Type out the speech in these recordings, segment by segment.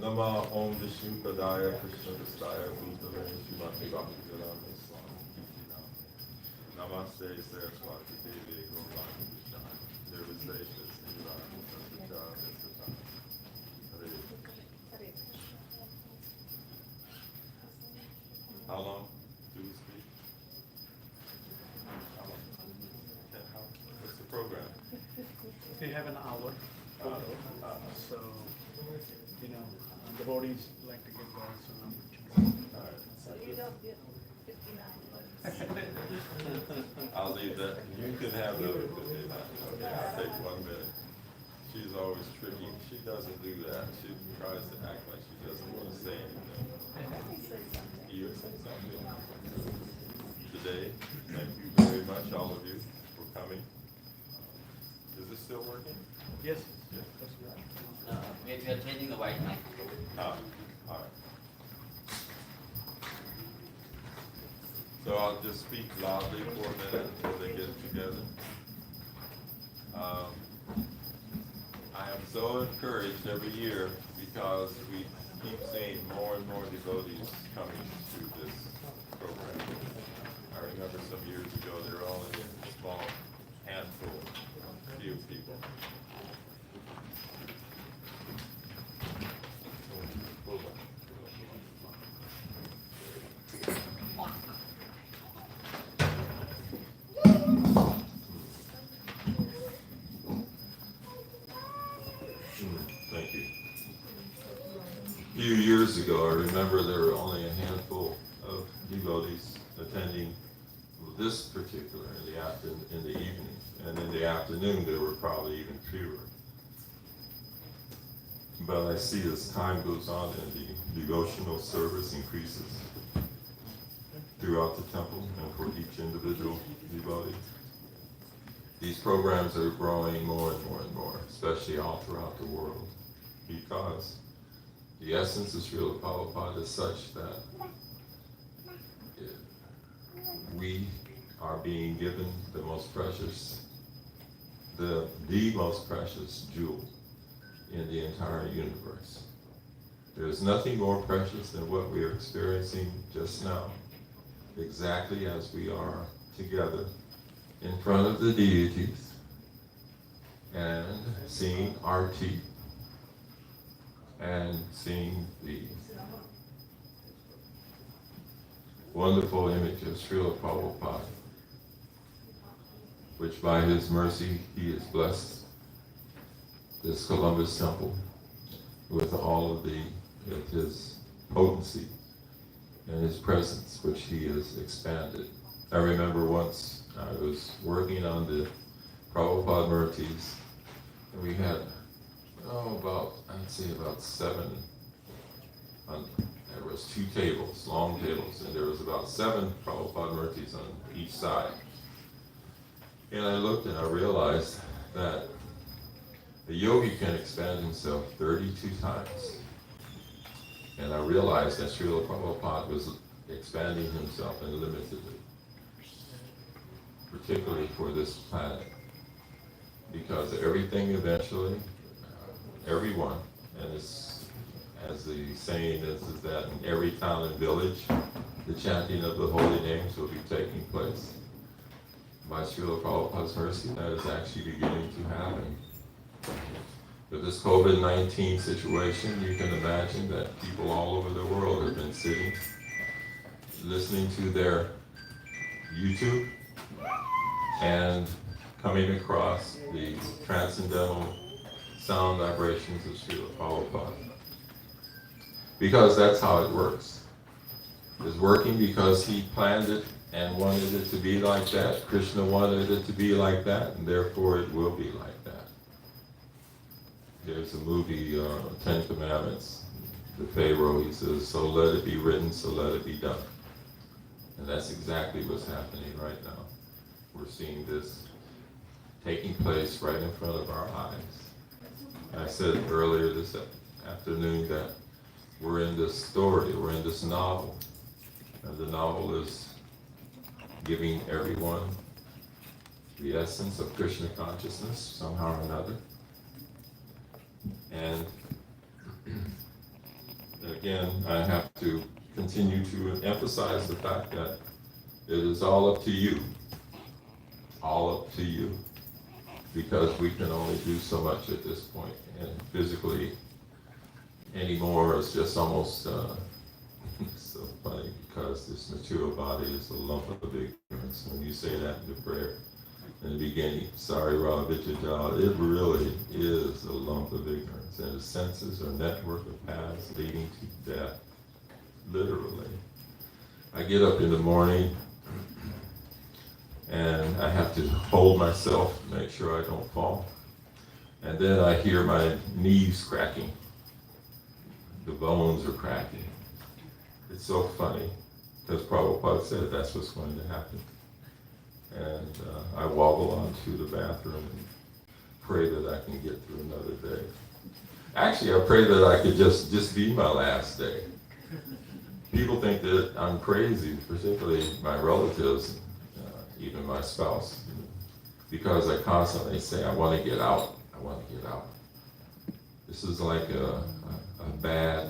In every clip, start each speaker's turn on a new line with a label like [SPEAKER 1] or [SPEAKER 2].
[SPEAKER 1] Nama Om Vishnu Padaya Krishna Vistaya Bhutale Shrimati Bhaktivedanta Swami Kiti Namaste Saraswati Devi Gauranga Vishana Nirvisesha Srivaram Sattva Vesata Hare. How long do we speak? How long? What's the program?
[SPEAKER 2] We have an hour. So, you know, devotees like to give God some opportunity.
[SPEAKER 3] So you don't get 59 minutes.
[SPEAKER 1] I'll leave that. You can have the 59. Okay, I'll take 1 minute. She's always tricky. She doesn't do that. She tries to act like she doesn't want to say anything.
[SPEAKER 3] Let me say something.
[SPEAKER 1] You say something today. Thank you very much, all of you, for coming. Is this still working?
[SPEAKER 2] Yes.
[SPEAKER 1] Yeah.
[SPEAKER 4] We are changing the white mic.
[SPEAKER 1] All right. So I'll just speak loudly for a minute until they get together. I am so encouraged every year because we keep seeing more and more devotees coming to this program. I remember some years ago there were only a small handful, few people. Thank you. A few years ago, I remember there were only a handful of devotees attending this particular in the evening, and in the afternoon there were probably even fewer. But I see as time goes on and the devotional service increases throughout the temple and for each individual devotee. These programs are growing more and more and more, especially all throughout the world, because the essence of Srila Prabhupada is such that we are being given the most precious, the most precious jewel in the entire universe. There's nothing more precious than what we are experiencing just now, exactly as we are together in front of the deities and seeing Arti and seeing the wonderful image of Srila Prabhupada, which by his mercy he has blessed this Columbus temple with all of his potency and his presence, which he has expanded. I remember once I was working on the Prabhupada Murtis, and we had, about 7, there was 2 tables, long tables, and there was about 7 Prabhupada Murtis on each side. And I looked and I realized that a yogi can expand himself 32 times. And I realized that Srila Prabhupada was expanding himself unlimitedly, particularly for this planet. Because everything eventually, everyone, and it's, as the saying is that in every town and village, the chanting of the holy names will be taking place. By Srila Prabhupada's mercy, that is actually beginning to happen. With this COVID-19 situation, you can imagine that people all over the world have been sitting, listening to their YouTube, and coming across the transcendental sound vibrations of Srila Prabhupada. Because that's how it works. It's working because he planned it and wanted it to be like that. Krishna wanted it to be like that, and therefore it will be like that. There's a movie, 10 Commandments. The Pharaoh, he says, so let it be written, so let it be done. And that's exactly what's happening right now. We're seeing this taking place right in front of our eyes. I said earlier this afternoon that we're in this story, we're in this novel. And the novel is giving everyone the essence of Krishna consciousness somehow or another. And again, I have to continue to emphasize the fact that it is all up to you. All up to you. Because we can only do so much at this point, and physically anymore is just almost so funny, because this material body is a lump of ignorance. When you say that in the prayer in the beginning, sorry Ravijajal, it really is a lump of ignorance, and the senses are a network of paths leading to death, literally. I get up in the morning and I have to hold myself, make sure I don't fall. And then I hear my knees cracking. The bones are cracking. It's so funny, because Prabhupada said that's what's going to happen. And I wobble onto the bathroom and pray that I can get through another day. Actually, I pray that I could just be my last day. People think that I'm crazy, particularly my relatives, even my spouse, because I constantly say, I want to get out, I want to get out. This is like a bad,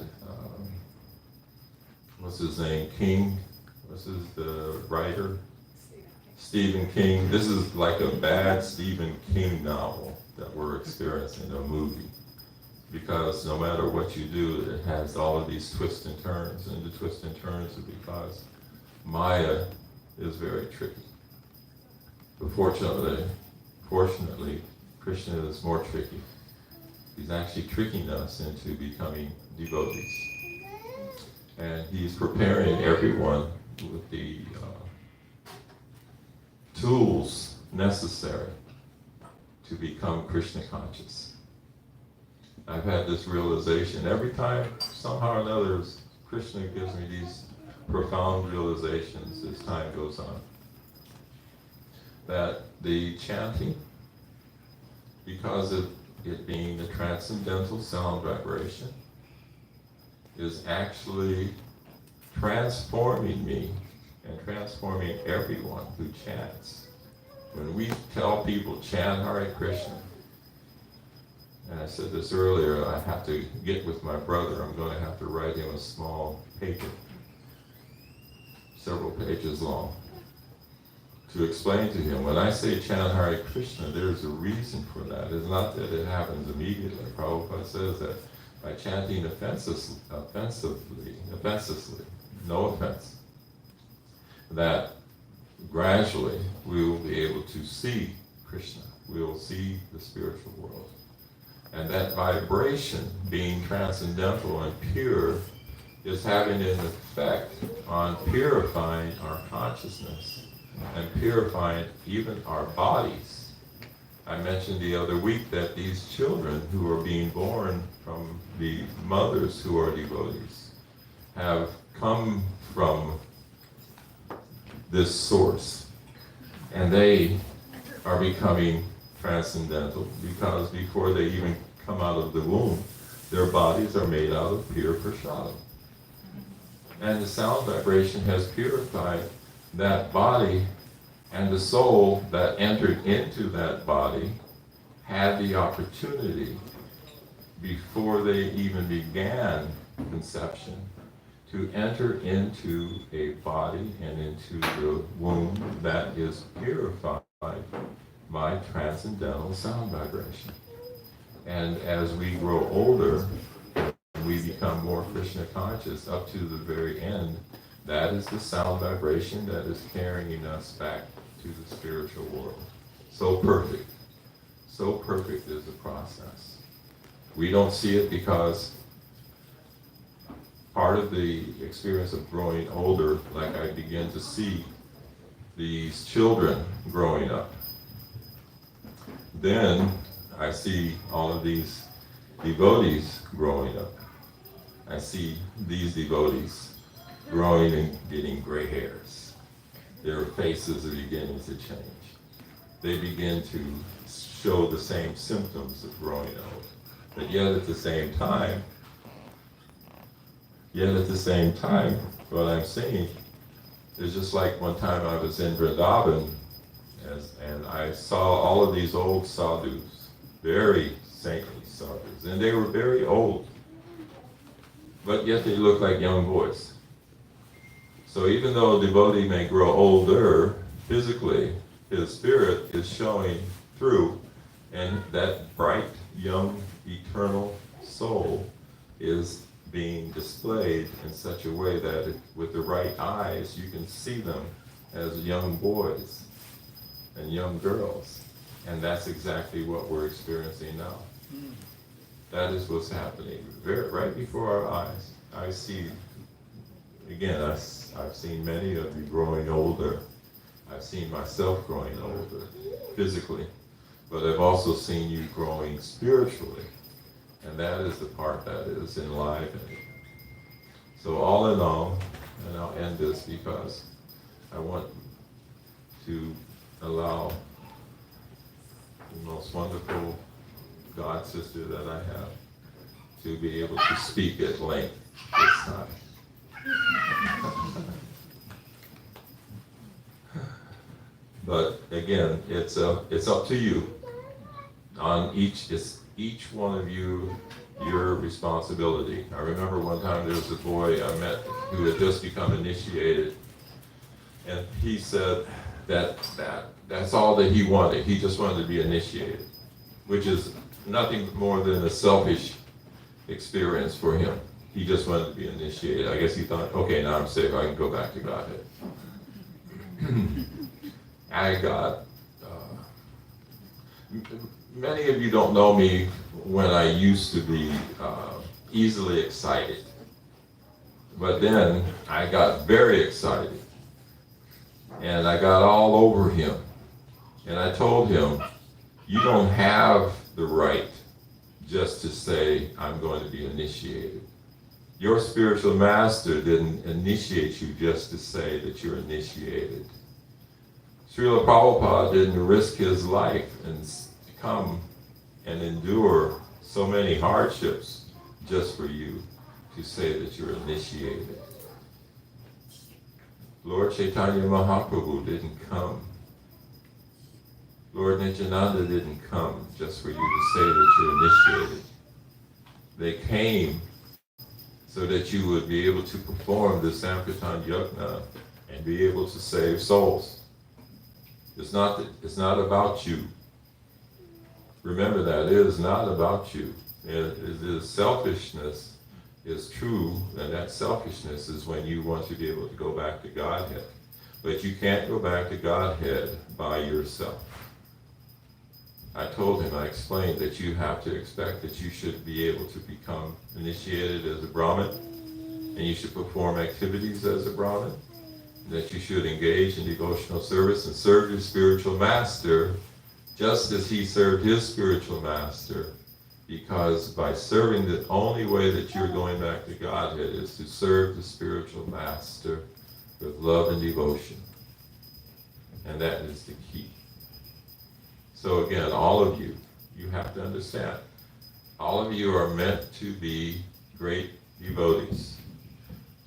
[SPEAKER 1] what's his name, King? The writer? Stephen King. This is like a bad Stephen King novel that we're experiencing, a movie. Because no matter what you do, it has all of these twists and turns, and the twists and turns are because Maya is very tricky. But fortunately, Krishna is more tricky. He's actually tricking us into becoming devotees. And he's preparing everyone with the tools necessary to become Krishna conscious. I've had this realization every time, somehow or another, Krishna gives me these profound realizations as time goes on. That the chanting, because of it being a transcendental sound vibration, is actually transforming me and transforming everyone who chants. When we tell people chant Hare Krishna, and I said this earlier, I have to get with my brother. I'm going to have to write him a small paper, several pages long, to explain to him, when I say chant Hare Krishna, there's a reason for that. It's not that it happens immediately. Prabhupada says that by chanting offensively, no offense, that gradually we will be able to see Krishna. We will see the spiritual world. And that vibration, being transcendental and pure, is having an effect on purifying our consciousness and purifying even our bodies. I mentioned the other week that these children who are being born from the mothers who are devotees have come from this source, and they are becoming transcendental because before they even come out of the womb, their bodies are made out of pure prasada. And the sound vibration has purified that body, and the soul that entered into that body had the opportunity, before they even began conception, to enter into a body and into the womb that is purified by transcendental sound vibration. And as we grow older, we become more Krishna conscious up to the very end. That is the sound vibration that is carrying us back to the spiritual world. So perfect is the process. We don't see it because part of the experience of growing older, like I begin to see these children growing up. Then I see all of these devotees growing up. I see these devotees growing and getting gray hairs. Their faces are beginning to change. They begin to show the same symptoms of growing old. But yet at the same time, what I'm seeing is just like one time I was in Vrindavan, and I saw all of these old sadhus, very saintly sadhus, and they were very old. but yet they look like young boys. So even though a devotee may grow older physically, his spirit is showing through, and that bright, young, eternal soul is being displayed in such a way that with the right eyes you can see them as young boys and young girls. And that's exactly what we're experiencing now. That is what's happening right before our eyes. I see, again, I've seen many of you growing older. I've seen myself growing older physically, but I've also seen you growing spiritually. And that is the part that is enlivening. So all in all, and I'll end this because I want to allow the most wonderful God sister that I have to be able to speak at length this time. But again, it's up to you. On each one of you, your responsibility. I remember one time there was a boy I met who had just become initiated, and he said that's all that he wanted. He just wanted to be initiated, which is nothing more than a selfish experience for him. He just wanted to be initiated. I guess he thought, okay, now I'm safe, I can go back to Godhead. I got, many of you don't know me when I used to be easily excited. But then I got very excited. And I got all over him. And I told him, you don't have the right just to say, I'm going to be initiated. Your spiritual master didn't initiate you just to say that you're initiated. Srila Prabhupada didn't risk his life and come and endure so many hardships just for you to say that you're initiated. Lord Chaitanya Mahaprabhu didn't come. Lord Nityananda didn't come just for you to say that you're initiated. They came so that you would be able to perform the Sankirtan Yajna and be able to save souls. It's not about you. Remember that, it is not about you. Selfishness is true, and that selfishness is when you want to be able to go back to Godhead. But you can't go back to Godhead by yourself. I told him, I explained that you have to expect that you should be able to become initiated as a Brahmin, and you should perform activities as a Brahmin, that you should engage in devotional service and serve your spiritual master just as he served his spiritual master, because by serving, the only way that you're going back to Godhead is to serve the spiritual master with love and devotion. And that is the key. So again, all of you have to understand, all of you are meant to be great devotees.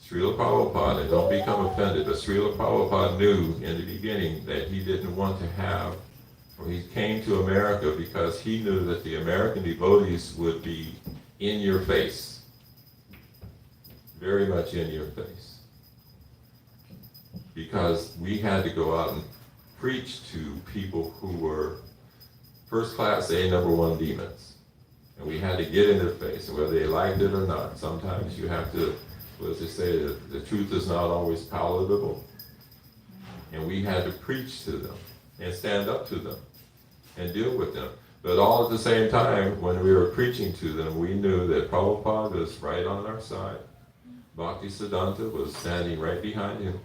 [SPEAKER 1] Srila Prabhupada, and don't become offended, but Srila Prabhupada knew in the beginning that he didn't want to have, or he came to America because he knew that the American devotees would be in your face, very much in your face. Because we had to go out and preach to people who were first class A number one demons. And we had to get in their face, and whether they liked it or not, sometimes you have to, what does they say, the truth is not always palatable. And we had to preach to them and stand up to them and deal with them. But all at the same time, when we were preaching to them, we knew that Prabhupada was right on our side. Bhaktisiddhanta was standing right behind him.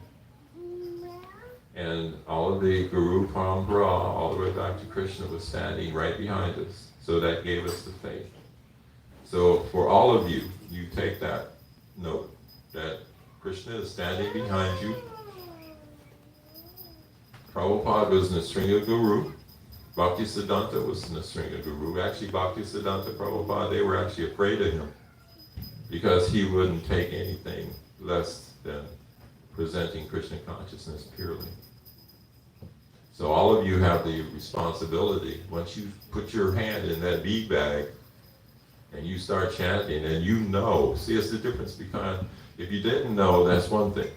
[SPEAKER 1] And all of the Guru Parampara, all the way back to Krishna, was standing right behind us. So that gave us the faith. So for all of you, you take that note, that Krishna is standing behind you. Prabhupada was Nisringa Guru. Bhaktisiddhanta was Nisringa Guru. Actually, Bhaktisiddhanta, Prabhupada, they were actually afraid of him because he wouldn't take anything less than presenting Krishna consciousness purely. So all of you have the responsibility, once you put your hand in that bead bag and you start chanting, and you know. See, it's the difference, because if you didn't know, that's one thing.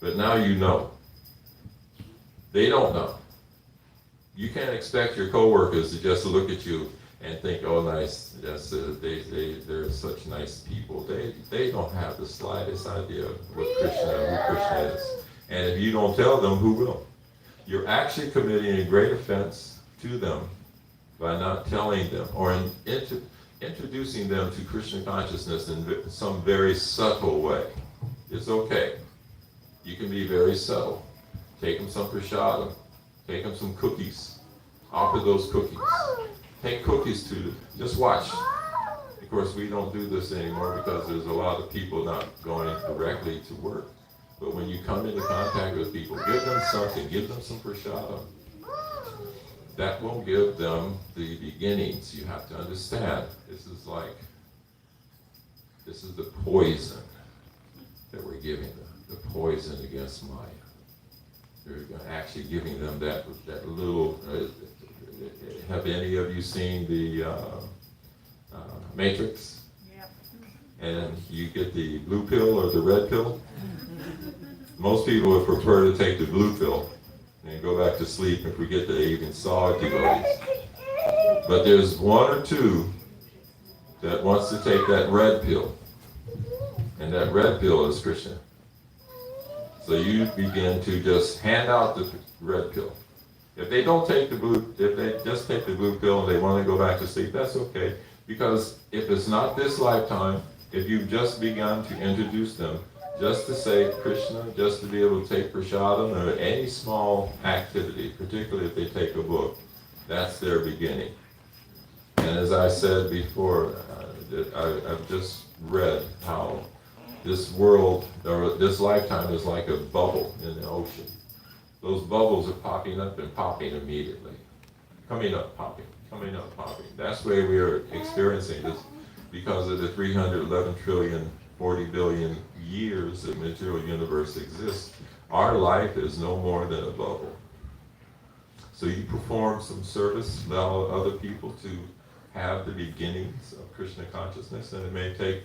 [SPEAKER 1] But now you know. They don't know. You can't expect your coworkers to just look at you and think, oh, nice, they're such nice people. They don't have the slightest idea who Krishna is. And if you don't tell them, who will? You're actually committing a great offense to them by not telling them, or introducing them to Krishna consciousness in some very subtle way. It's okay. You can be very subtle. Take them some prasadam. Take them some cookies. Offer those cookies. Take cookies to them. Just watch. Of course, we don't do this anymore because there's a lot of people not going directly to work. But when you come into contact with people, give them something. Give them some prasadam. That will give them the beginnings. You have to understand. This is the poison that we're giving them. The poison against Maya. We're actually giving them that little. Have any of you seen the Matrix?
[SPEAKER 3] Yep.
[SPEAKER 1] And you get the blue pill or the red pill? Most people would prefer to take the blue pill and go back to sleep and forget that they even saw devotees. But there's one or two that wants to take that red pill. And that red pill is Krishna. So you begin to just hand out the red pill. If they don't take the blue, if they just take the blue pill and they want to go back to sleep, that's okay. Because if it's not this lifetime, if you've just begun to introduce them, just to say Krishna, just to be able to take prasadam or any small activity, particularly if they take a book, that's their beginning. And as I said before, I've just read how this world, or this lifetime, is like a bubble in the ocean. Those bubbles are popping up and popping immediately. Coming up, popping, coming up, popping. That's the way we are experiencing this because of the 311 trillion, 40 billion years that material universe exists. Our life is no more than a bubble. So you perform some service, allow other people to have the beginnings of Krishna consciousness, and it may take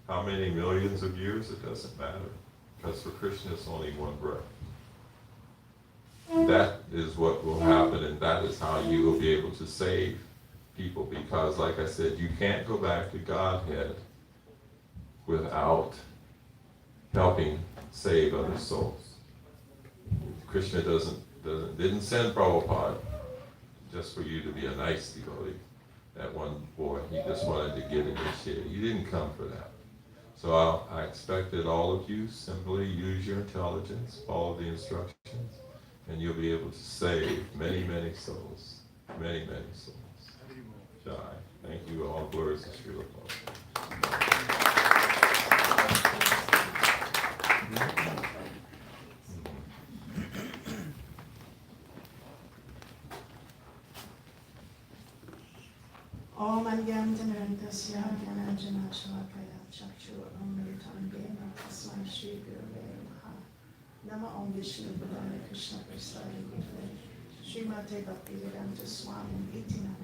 [SPEAKER 1] how many millions of years, it doesn't matter. Because for Krishna, it's only one breath. That is what will happen, and that is how you will be able to save people. Because, like I said, you can't go back to Godhead without helping save other souls. Krishna didn't send Prabhupada just for you to be a nice devotee. That one boy, he just wanted to get initiated. You didn't come for that. So I expect that all of you simply use your intelligence, follow the instructions, and you'll be able to save many, many souls. Many, many souls. Jai. Thank you all. Glories to Srila Prabhupada.
[SPEAKER 5] Om Anyantanantasya Gyananjana Shalakaya Chakshu Amritam Dena Tasmai Shri Gurave Namaha Nama Om Vishnu Padaya Krishna Prasadi Gurave Srimate Bhaktivedanta Swami Itinam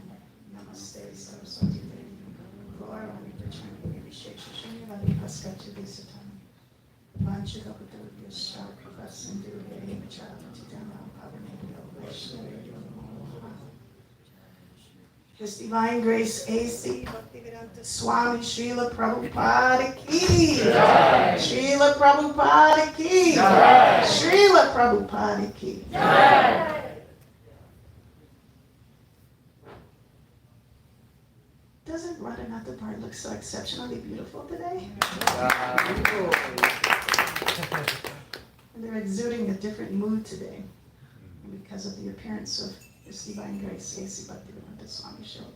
[SPEAKER 5] Namaste Saraswati Devi Gaurani Prachani Vishesha Shunyavadi Paskati Visatam Vanchikaputo Yasha Pravasindu Vedi Vicharatitana Pavanebhyo Vaishnavyo His Divine Grace A.C. Bhaktivedanta Swami Srila Prabhupada ki. Jai. Srila Prabhupada ki. Jai. Srila Prabhupada ki. Jai. Doesn't Radhanath Bharat look so exceptionally beautiful today? And they're exuding a different mood today because of the appearance of His Divine Grace A.C. Bhaktivedanta Swami Srila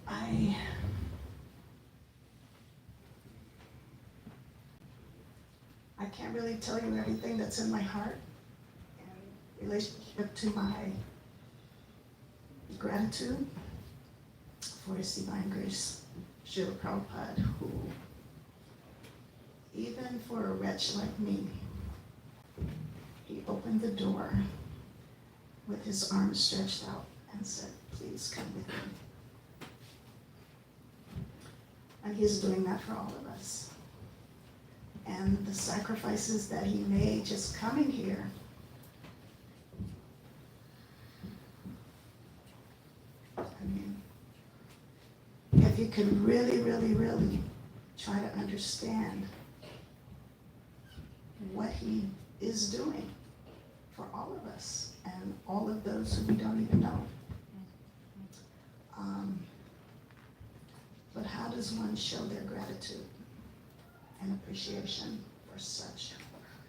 [SPEAKER 5] Prabhupada. I can't really tell you everything that's in my heart in relationship to my gratitude for His Divine Grace Srila Prabhupada, who, even for a wretch like me, he opened the door with his arms stretched out and said, please come with me. And he's doing that for all of us. And the sacrifices that he made just coming here, I mean, if you could really, really, really try to understand what he is doing for all of us and all of those who we don't even know. But how does one show their gratitude and appreciation for such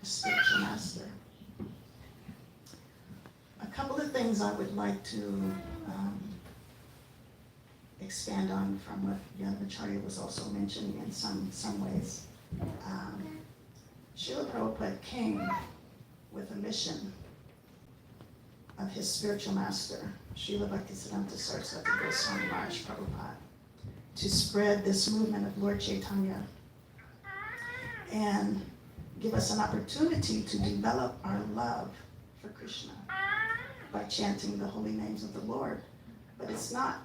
[SPEAKER 5] a spiritual master? A couple of things I would like to expand on from what Yadvacharya was also mentioning in some ways. Srila Prabhupada came with a mission of his spiritual master, Srila Bhaktisiddhanta Saraswati Goswami Maharaj Prabhupada, to spread this movement of Lord Chaitanya and give us an opportunity to develop our love for Krishna by chanting the holy names of the Lord. But it's not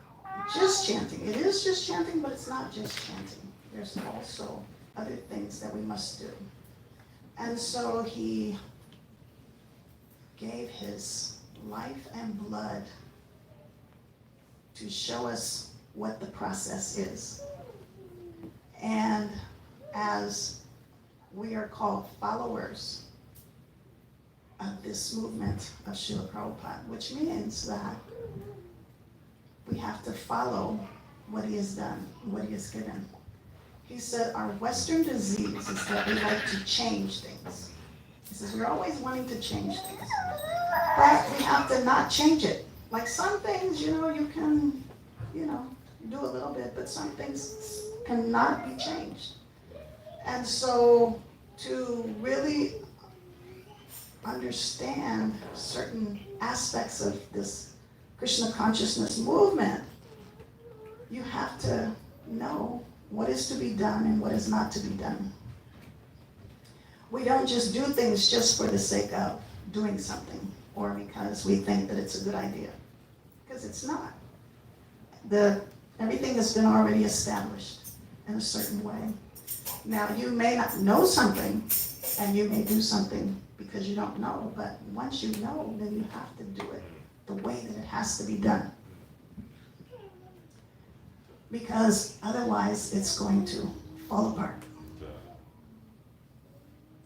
[SPEAKER 5] just chanting. It is just chanting, but it's not just chanting. There's also other things that we must do. And so he gave his life and blood to show us what the process is. And as we are called followers of this movement of Srila Prabhupada, which means that we have to follow what he has done, what he has given. He said our Western disease is that we like to change things. He says we're always wanting to change things. But we have to not change it. Like some things, you can, do a little bit, but some things cannot be changed. And so to really understand certain aspects of this Krishna consciousness movement, you have to know what is to be done and what is not to be done. We don't just do things just for the sake of doing something or because we think that it's a good idea, because it's not. Everything has been already established in a certain way. Now, you may not know something, and you may do something because you don't know, but once you know, then you have to do it the way that it has to be done. Because otherwise, it's going to fall apart.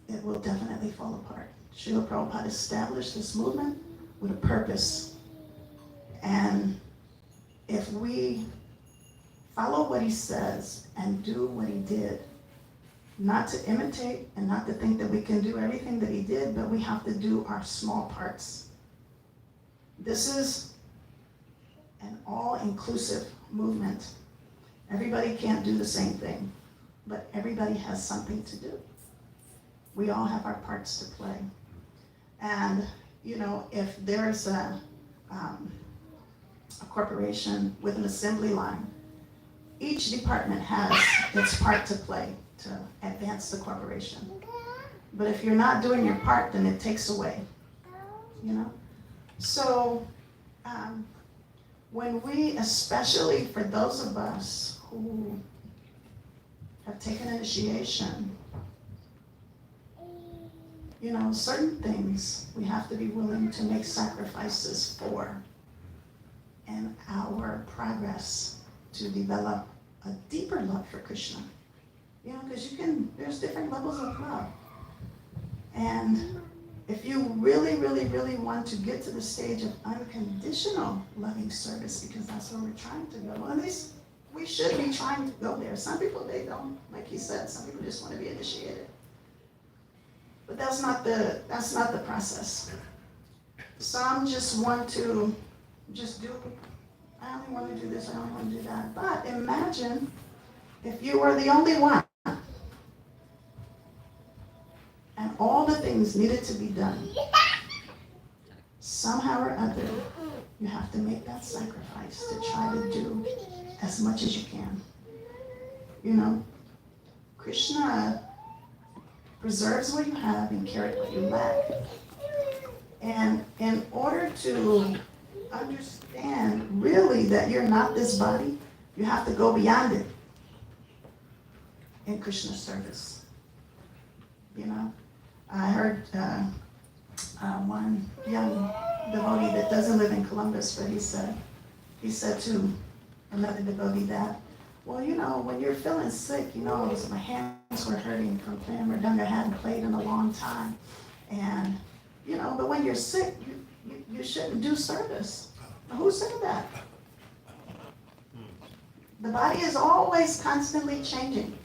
[SPEAKER 5] It will definitely fall apart. Srila Prabhupada established this movement with a purpose. And if we follow what he says and do what he did, not to imitate and not to think that we can do everything that he did, but we have to do our small parts. This is an all-inclusive movement. Everybody can't do the same thing, but everybody has something to do. We all have our parts to play. And, if there's a corporation with an assembly line, each department has its part to play to advance the corporation. But if you're not doing your part, then it takes away, So when we, especially for those of us who have taken initiation, certain things we have to be willing to make sacrifices for in our progress to develop a deeper love for Krishna. Because there's different levels of love. And if you really, really, really want to get to the stage of unconditional loving service, because that's where we're trying to go, at least we should be trying to go there. Some people, they don't, like he said, some people just want to be initiated. But that's not the process. Some just want to just do, I only want to do this, I only want to do that. But imagine if you were the only one and all the things needed to be done. Somehow or other, you have to make that sacrifice to try to do as much as you can. Krishna preserves what you have and carries what you lack. And in order to understand really that you're not this body, you have to go beyond it. in Krishna service. You know, I heard one young devotee that doesn't live in Columbus, but he said to another devotee that, well, you know, when you're feeling sick, you know, my hands were hurting from playing mridanga. I hadn't played in a long time. And, you know, but when you're sick, you shouldn't do service. Now, who said that? The body is always constantly changing.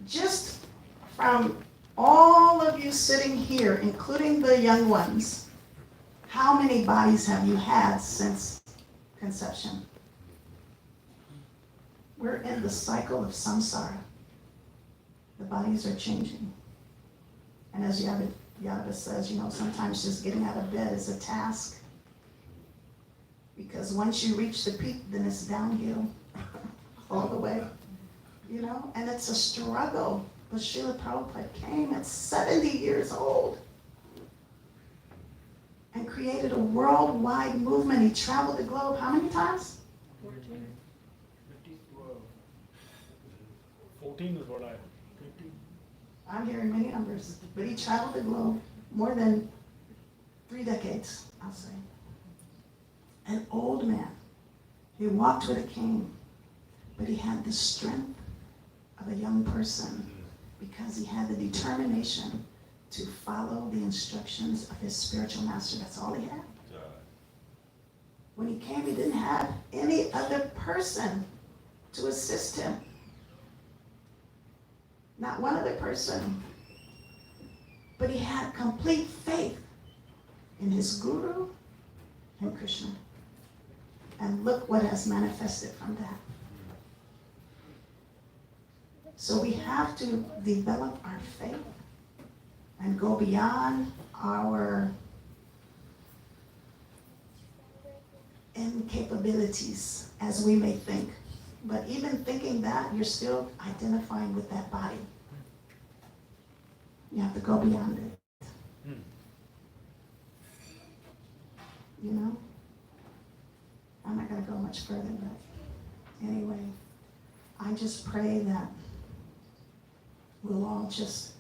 [SPEAKER 5] Just from all of you sitting here, including the young ones, how many bodies have you had since conception? We're in the cycle of samsara. The bodies are changing. And as Yadava says, you know, sometimes just getting out of bed is a task. Because once you reach the peak, then it's downhill all the way. You know, and it's a struggle. But Srila Prabhupada came at 70 years old and created a worldwide movement. He traveled the globe how many times?
[SPEAKER 2] 14 is what I. 15.
[SPEAKER 5] I'm hearing many numbers. But he traveled the globe more than 3 decades, I'll say. An old man. He walked with a cane, but he had the strength of a young person because he had the determination to follow the instructions of his spiritual master. That's all he had. When he came, he didn't have any other person to assist him. Not one other person. But he had complete faith in his guru and Krishna. And look what has manifested from that. So we have to develop our faith and go beyond our incapabilities as we may think. But even thinking that, you're still identifying with that body. You have to go beyond it. You know? I'm not going to go much further, but anyway, I just pray that we'll all just,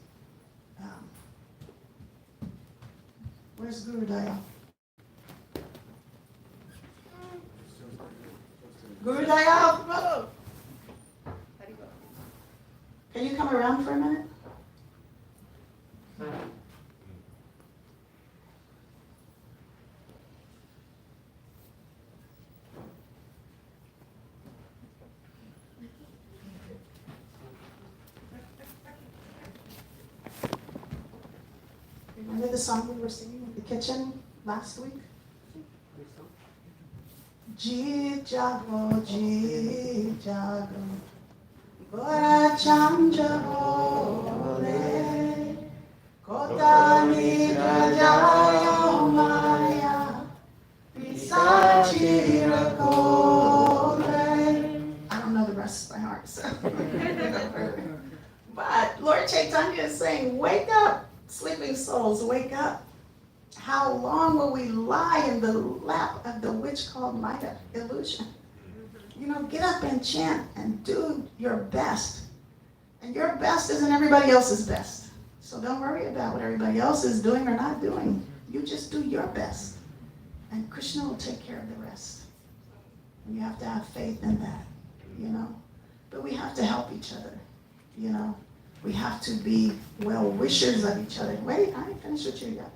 [SPEAKER 5] where's Guru Daya? Guru Daya, brother! Can you come around for a minute? Remember the song we were singing in the kitchen last week? Jeet jago, Gora cham jabo le, Kotani rajaya maya, Pisachi rakole. I don't know the rest by heart, so. But Lord Chaitanya is saying, wake up, sleeping souls, wake up. How long will we lie in the lap of the witch called Maya, illusion? You know, get up and chant and do your best. And your best isn't everybody else's best. So don't worry about what everybody else is doing or not doing. You just do your best. And Krishna will take care of the rest. And you have to have faith in that, you know. But we have to help each other, you know. We have to be well-wishers of each other. Wait, I ain't finished with you yet.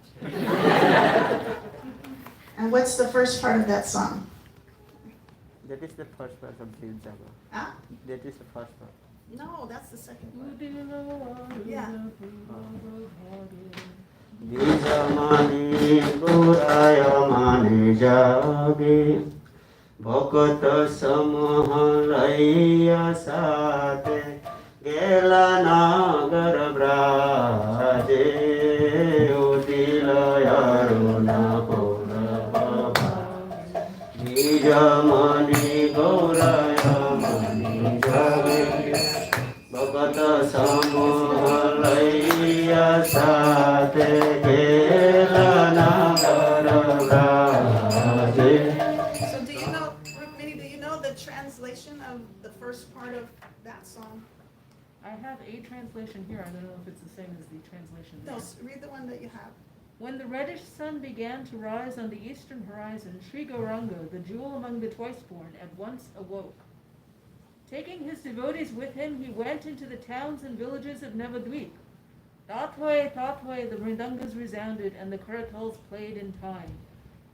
[SPEAKER 5] And what's the first part of that song?
[SPEAKER 6] That is the first part of Jeet Jago.
[SPEAKER 5] Huh?
[SPEAKER 6] That is the first part.
[SPEAKER 5] No, that's the second part. Yeah.
[SPEAKER 6] Dijamani Gurayamani Jage Bhakata Samahalaya Sate Gela Nagar Braje Udilaya Runa Pura Baba Dijamani Gurayamani Jage Bhakata Samahalaya Sate Gela Nagar Braje.
[SPEAKER 5] So do you know, Rukmini, do you know the translation of the first part? part of that song.
[SPEAKER 7] I have a translation here. I don't know if it's the same as the translation there.
[SPEAKER 5] No, read the one that you have.
[SPEAKER 7] When the reddish sun began to rise on the eastern horizon, Sri Gauranga, the jewel among the twice-born, at once awoke. Taking his devotees with him, he went into the towns and villages of Navadvip. Tatway, Tatway, the mridangas resounded, and the karatals played in time.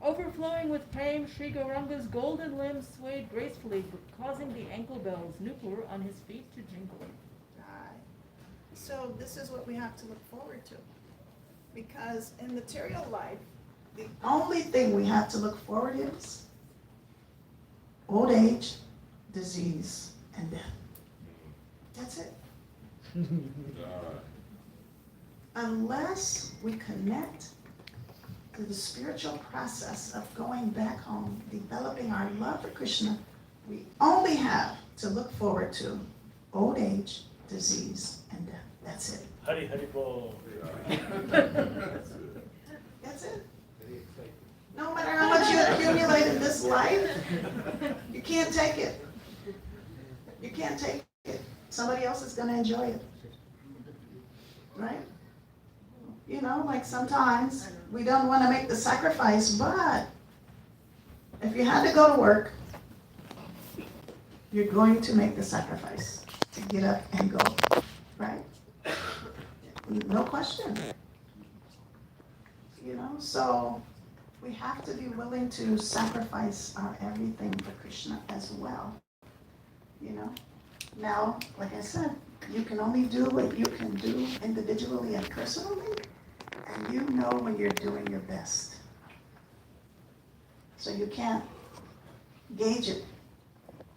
[SPEAKER 7] Overflowing with prem, Sri Gauranga's golden limbs swayed gracefully, causing the ankle bells, Nupur, on his feet to jingle.
[SPEAKER 5] Right. So this is what we have to look forward to. Because in material life, the only thing we have to look forward is old age, disease, and death. That's it. Unless we connect to the spiritual process of going back home, developing our love for Krishna, we only have to look forward to old age, disease, and death. That's it.
[SPEAKER 2] Hari Hari Bol.
[SPEAKER 5] That's it. No matter how much you accumulate in this life, you can't take it. You can't take it. Somebody else is going to enjoy it. Right? You know, like sometimes we don't want to make the sacrifice, but if you had to go to work, you're going to make the sacrifice to get up and go. Right? No question. You know, so we have to be willing to sacrifice our everything for Krishna as well. You know, now, like I said, you can only do what you can do individually and personally, and you know when you're doing your best. So you can't gauge it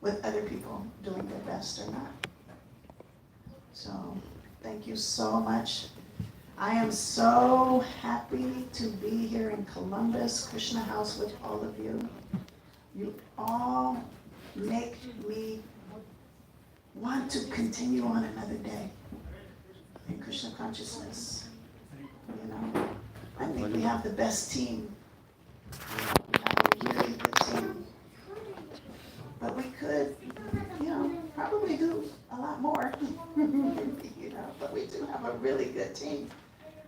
[SPEAKER 5] with other people doing their best or not. So thank you so much. I am so happy to be here in Columbus, Krishna House with all of you. You all make me want to continue on another day in Krishna consciousness. You know, I think we have the best team. We have a really good team. But we could, you know, probably do a lot more. You know, but we do have a really good team.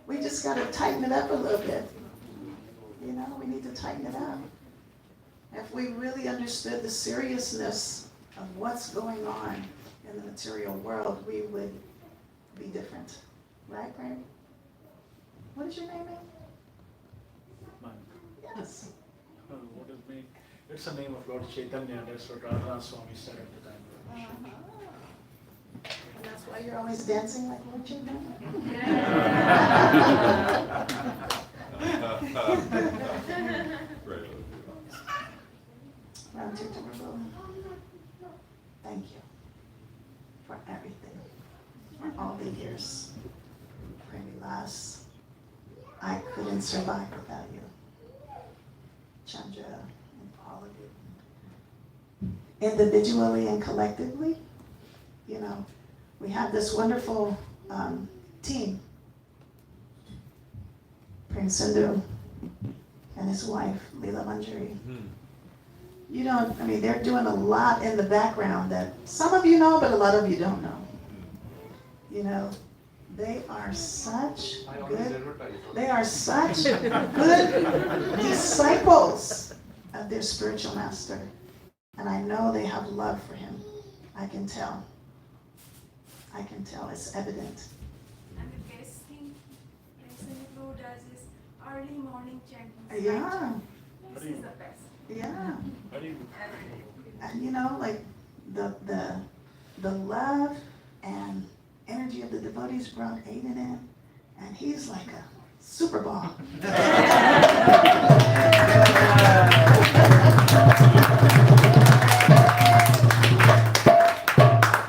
[SPEAKER 5] We just got to tighten it up a little bit. You know, we need to tighten it up. If we really understood the seriousness of what's going on in the material world, we would be different. Right, Prem? What is your name, man?
[SPEAKER 2] Mine.
[SPEAKER 5] Yes.
[SPEAKER 2] What is me? It's the name of Lord Chaitanya. That's what Radha Swami said at the time.
[SPEAKER 5] And that's why you're always dancing like Lord Chaitanya? Thank you for everything, for all the years. Prem-Vilas, I couldn't survive without you. Chandra and all of you. Individually and collectively, you know, we have this wonderful team. Prince Sindhu and his wife, Leela Manjari. You don't, I mean, they're doing a lot in the background that some of you know, but a lot of you don't know. You know, they are such good disciples of their spiritual master. And I know they have love for him. I can tell. I can tell. It's evident.
[SPEAKER 3] And the best thing President Prabhu does is early morning chanting.
[SPEAKER 5] Yeah.
[SPEAKER 3] This is the best.
[SPEAKER 5] Yeah.
[SPEAKER 2] Hari.
[SPEAKER 5] And you know, like the love and energy of the devotees brought Aiden in, and he's like a super ball.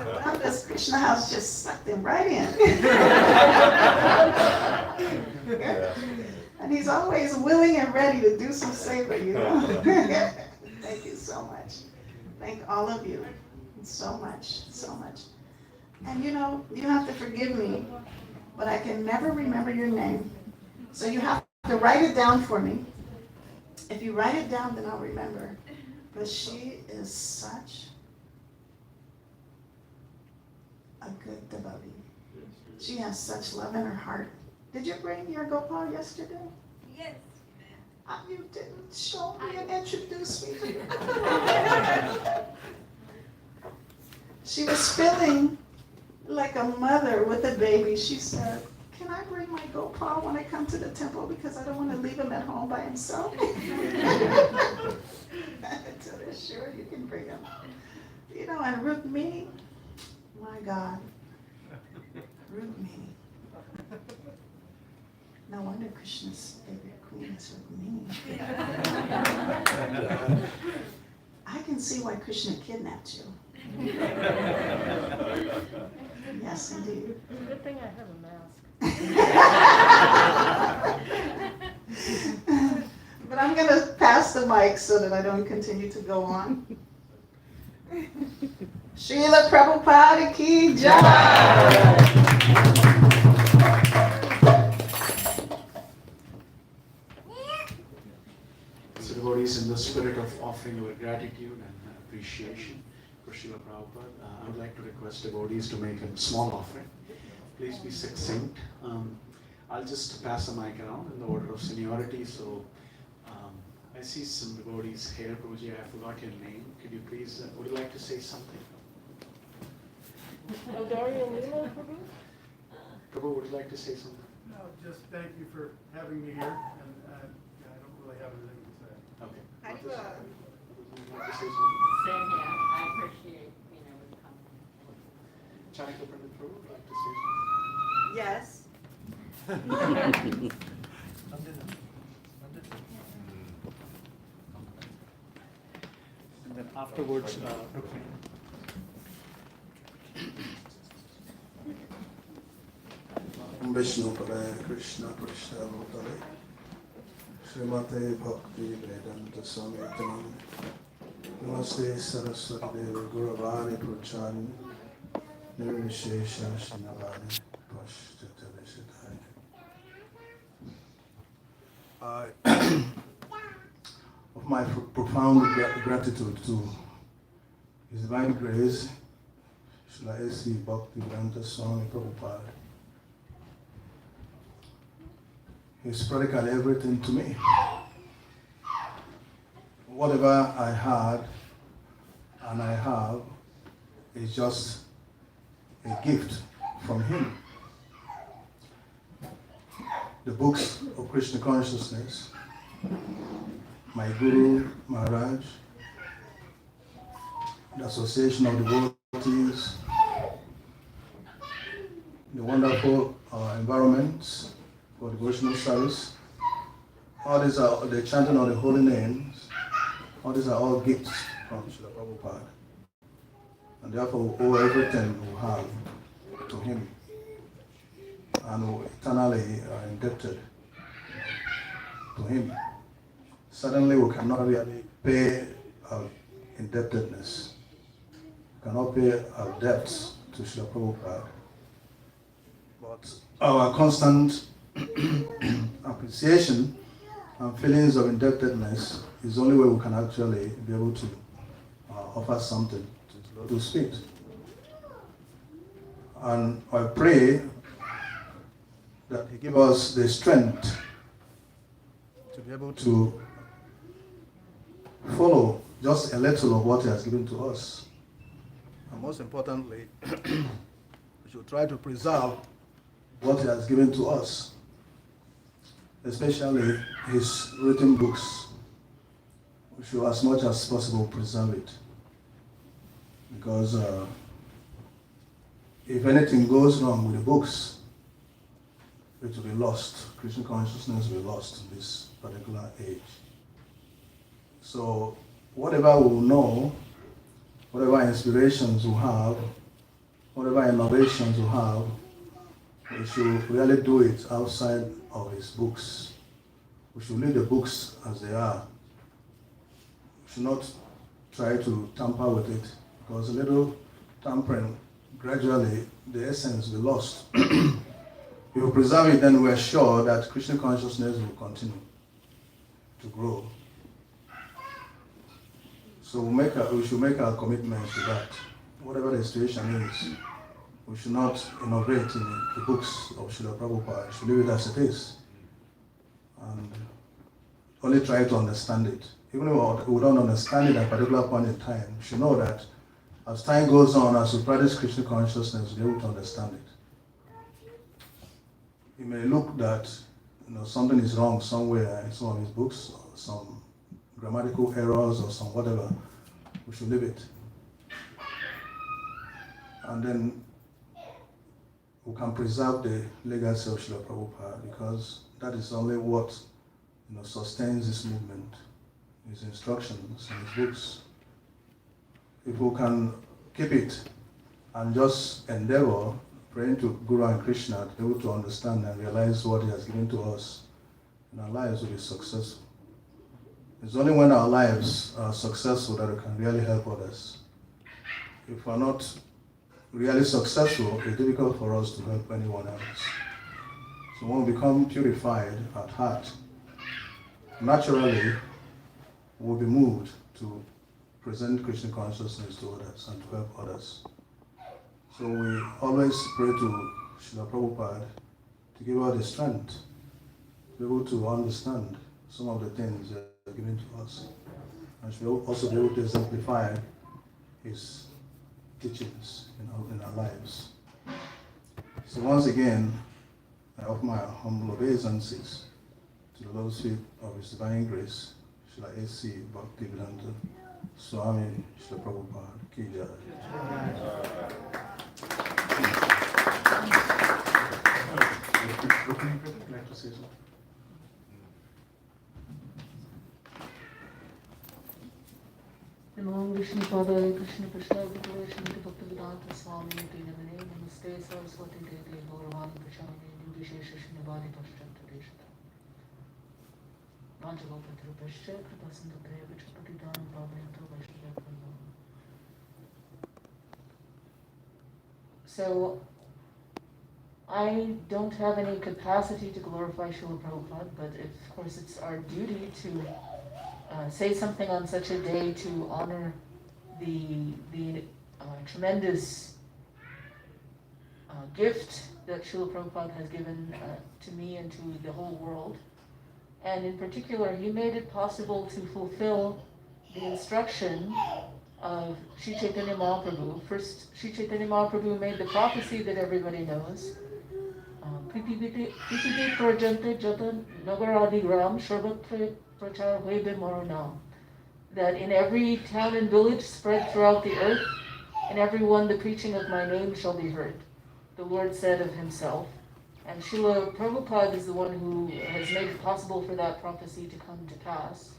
[SPEAKER 5] Well, this Krishna House just sucked him right in. And he's always willing and ready to do some seva, you know. Thank you so much. Thank all of you so much, so much. And you know, you have to forgive me, but I can never remember your name. So you have to write it down for me. If you write it down, then I'll remember. But she is such a good devotee. She has such love in her heart. Did you bring your Gopal yesterday?
[SPEAKER 3] Yes.
[SPEAKER 5] You didn't show me and introduce me to you. She was feeling like a mother with a baby. She said, can I bring my Gopal when I come to the temple because I don't want to leave him at home by himself? I told her, sure, you can bring him. You know, and Rukmini, my God, Rukmini. No wonder Krishna's favorite queen is Rukmini. I can see why Krishna kidnapped you. Yes, indeed.
[SPEAKER 7] Good thing I have a mask.
[SPEAKER 5] But I'm going to pass the mic so that I don't continue to go on. Srila Prabhupada ki jai.
[SPEAKER 2] So devotees, in the spirit of offering our gratitude and appreciation for Srila Prabhupada, I would like to request devotees to make a small offering. Please be succinct. I'll just pass the mic around in the order of seniority. So I see some devotees here. Puja, I forgot your name. Could you please, would you like to say something?
[SPEAKER 7] Daria Lila, Prabhu?
[SPEAKER 2] Prabhu, would you like to say something?
[SPEAKER 8] No, just thank you for having me here, and I don't really have anything to say.
[SPEAKER 2] Okay.
[SPEAKER 9] Haribo.
[SPEAKER 2] Would you like to say something?
[SPEAKER 9] Same here. I appreciate being able to come.
[SPEAKER 2] Chanika Pandit Prabhu, would you like to say something?
[SPEAKER 9] Yes.
[SPEAKER 2] And then afterwards, Rukmini.
[SPEAKER 10] Vishnu Hare Krishna Krishna Bhutale Srimate Bhakti Vedanta Samitanam Namaste Saraswati Devi Guravani Prachani Nirvishesha Shinavani Pashtata Vishadhani. Of my profound gratitude to His Divine Grace, Srila A.C. Bhakti Vedanta Swami Prabhupada. He's practically everything to me. Whatever I had and I have is just a gift from him. The books of Krishna consciousness, my Guru Maharaj, the Association of Devotees, the wonderful environments for devotional service. All these are the chanting of the holy names. All these are all gifts from Srila Prabhupada. And therefore we owe everything we have to him. And we eternally are indebted to him. Suddenly we cannot really pay our indebtedness. We cannot pay our debts to Srila Prabhupada. But our constant appreciation and feelings of indebtedness is the only way we can actually be able to offer something to the Lotus feet. And I pray that He give us the strength to be able to follow just a little of what He has given to us. And most importantly, we should try to preserve what He has given to us, especially His written books. We should, as much as possible, preserve it. Because if anything goes wrong with the books, it will be lost. Krishna consciousness will be lost in this particular age. So whatever we know, whatever inspirations we have, whatever innovations we have, we should really do it outside of his books. We should leave the books as they are. We should not try to tamper with it, because a little tampering, gradually the essence will be lost. If we preserve it, then we are sure that Krishna consciousness will continue to grow. So we should make our commitment to that. Whatever the situation is, we should not innovate in the books of Srila Prabhupada. We should leave it as it is. And only try to understand it. Even if we don't understand it at a particular point in time, we should know that as time goes on, as we practice Krishna consciousness, we'll be able to understand it. It may look that something is wrong somewhere in some of his books, or some grammatical errors or some whatever. We should leave it. And then we can preserve the legacy of Srila Prabhupada, because that is only what sustains this movement, his instructions and his books. If we can keep it and just endeavor praying to Guru and Krishna to be able to understand and realize what he has given to us, and our lives will be successful. It's only when our lives are successful that we can really help others. If we're not really successful, it's difficult for us to help anyone else. So when we become purified at heart, naturally we'll be moved to present Krishna consciousness to others and to help others. So we always pray to Srila Prabhupada to give us the strength to be able to understand some of the things that are given to us, and should also be able to exemplify his teachings in our lives. So once again, I offer my humble obeisances to the Lord's feet of His Divine Grace, Srila A.C. Bhaktivedanta Swami Srila Prabhupada Ki Jai.
[SPEAKER 2] Would you like to say something?
[SPEAKER 7] Namo Vishnu Padaya Krishna Prasad Guru Shrimati Bhaktivedanta Swami Niti Namane Namaste Saraswati Devi Gauravani Prachani Nirvishesha Srinivadi Paschanta Deshata Panchagopatra Pascha Kripasanta Praya Vichapatidan Bhavanto Vaishnava. So, I don't have any capacity to glorify Srila Prabhupada, but of course it's our duty to say something on such a day to honor the tremendous gift that Srila Prabhupada has given to me and to the whole world. And in particular, he made it possible to fulfill the instruction of Sri Chaitanya Mahaprabhu. First, Sri Chaitanya Mahaprabhu made the prophecy that everybody knows. Prithvi Prajante Jatan Nagaradi Gram Sharbat Prachar Hoibe Maranam. That in every town and village spread throughout the earth, in every one the preaching of my name shall be heard. The Lord said of himself. And Srila Prabhupada is the one who has made it possible for that prophecy to come to pass.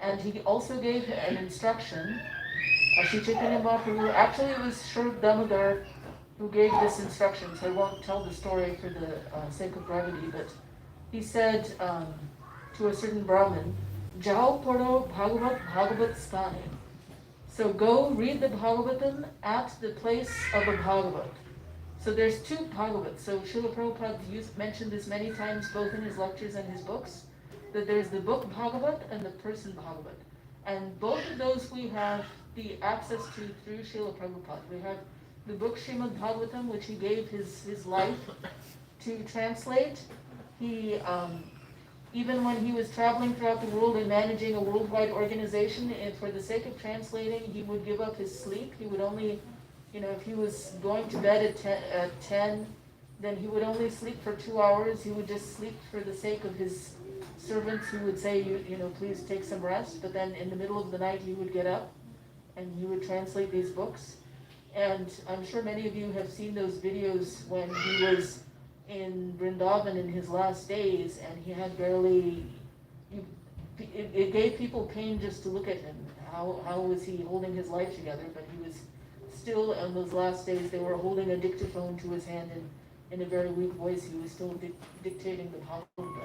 [SPEAKER 7] And he also gave an instruction. Sri Chaitanya Mahaprabhu, actually it was Srila Damodar who gave this instruction, so I won't tell the story for the sake of brevity, but he said to a certain Brahmin, Jao Poro Bhagavat Sthani. So go read the Bhagavatam at the place of a Bhagavat. So there's two Bhagavats. So Srila Prabhupada mentioned this many times, both in his lectures and his books, that there's the book Bhagavat and the person Bhagavat. And both of those we have the access to through Srila Prabhupada. We have the book Srimad Bhagavatam, which he gave his life to translate. He, even when he was traveling throughout the world and managing a worldwide organization, and for the sake of translating, he would give up his sleep. He would only, if he was going to bed at 10, then he would only sleep for 2 hours. He would just sleep for the sake of his servants who would say, please take some rest. But then in the middle of the night, he would get up and he would translate these books. And I'm sure many of you have seen those videos when he was in Vrindavan in his last days, and he had barely, it gave people pain just to look at him. How was he holding his life together? But he was still, on those last days, they were holding a dictaphone to his hand, and in a very weak voice, he was still dictating the Bhagavatam.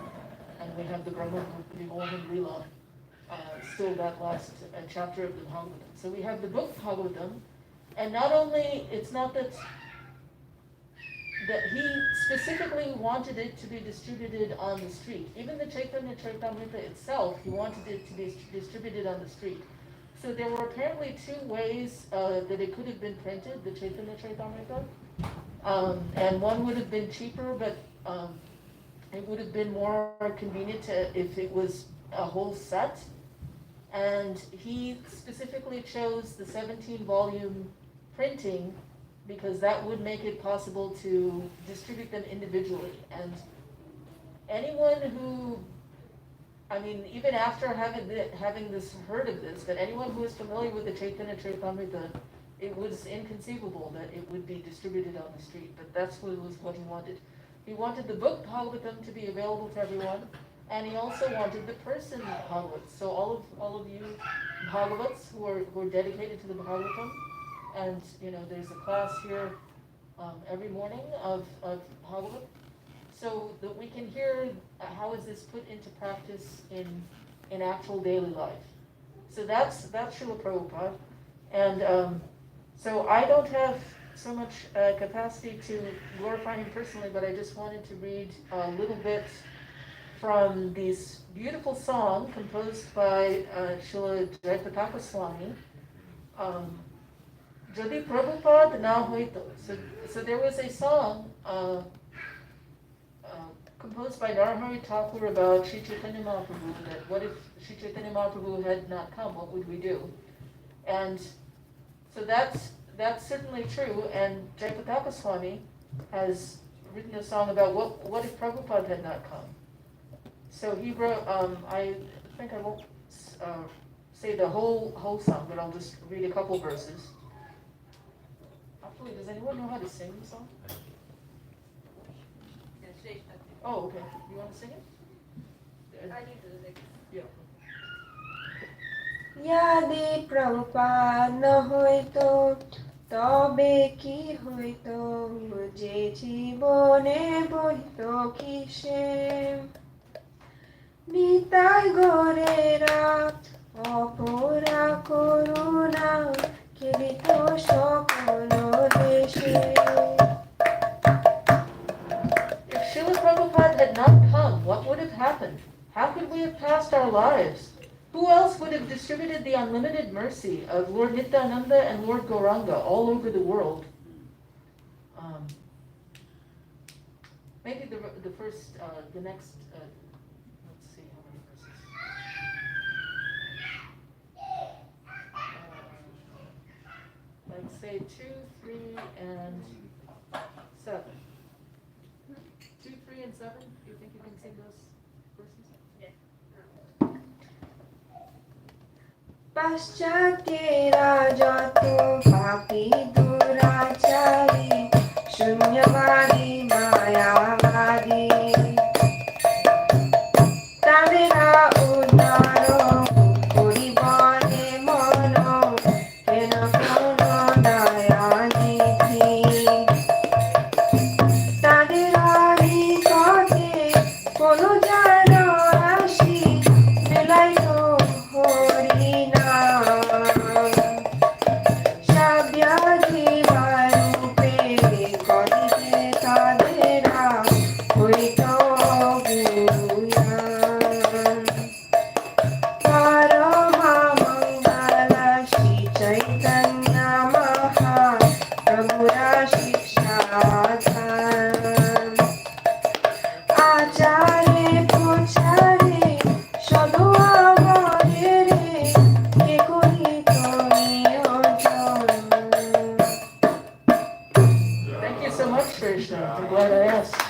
[SPEAKER 7] And we have the Brahma Vimohan Lila, still that last chapter of the Bhagavatam. So we have the book Bhagavatam, and not only, it's not that he specifically wanted it to be distributed on the street. Even the Chaitanya Charitamrita itself, he wanted it to be distributed on the street. So there were apparently two ways that it could have been printed, the Chaitanya Charitamrita. And one would have been cheaper, but it would have been more convenient if it was a whole set. And he specifically chose the 17-volume printing because that would make it possible to distribute them individually. And anyone who, I mean, even after having heard of this, but anyone who is familiar with the Chaitanya Charitamrita, it was inconceivable that it would be distributed on the street, but that's what he wanted. He wanted the book Bhagavatam to be available to everyone, and he also wanted the person Bhagavats. So all of you Bhagavats who are dedicated to the Bhagavatam, and there's a class here every morning of Bhagavat, so that we can hear how is this put into practice in actual daily life. So that's Srila Prabhupada, and so I don't have so much capacity to glorify him personally, but I just wanted to read a little bit from this beautiful song composed by Srila Jayapataka Swami, Jadi Prabhupada Na Hoito. So there was a song composed by Narahari Thakur about Sri Chaitanya Mahaprabhu, that what if Sri Chaitanya Mahaprabhu had not come, what would we do? And so that's certainly true, and Jayapataka Swami has written a song about what if Prabhupada had not come. So he wrote, I think I won't say the whole song, but I'll just read a couple verses. Actually, does anyone know how to sing the song? Oh, okay. You want to sing it?
[SPEAKER 3] I need to sing.
[SPEAKER 7] Yeah.
[SPEAKER 3] ইয়াদি Prabhupada ন হইতো তবে কি হইতো যে জীবনে বহিত কিসে নিতাই গরেরা অপরা করুণা খেলিত সকল দেশে
[SPEAKER 7] If Srila Prabhupada had not come, what would have happened? How could we have passed our lives? Who else would have distributed the unlimited mercy of Lord Nityananda and Lord Gauranga all over the world? Maybe the first, the next, let's see how many verses. Like say 2, 3, and 7. 2, 3, and 7? Do you think you can sing those verses?
[SPEAKER 3] পাশ্চাত্যেরা যত পাপী দুরাচারী শূন্যবাদী মায়াবাদী তাদেরা উদ্ধার পরিবনে মন কেন কোন দয়ানিধি তাদেরা নিকটে কোন যেন আসি বেলাইত হরিনা সাব্যাধিবারূপে করিতে তাদেরা হইত গুরুয়ান পরমমঙ্গল শ্রী চৈতন্য মহাপ্রভুরা শিক্ষাধাম আচারে প্রচারে সদো আমারে রে কে করিত নিয়োজন
[SPEAKER 7] Thank you so much, Krishna. I'm glad I asked.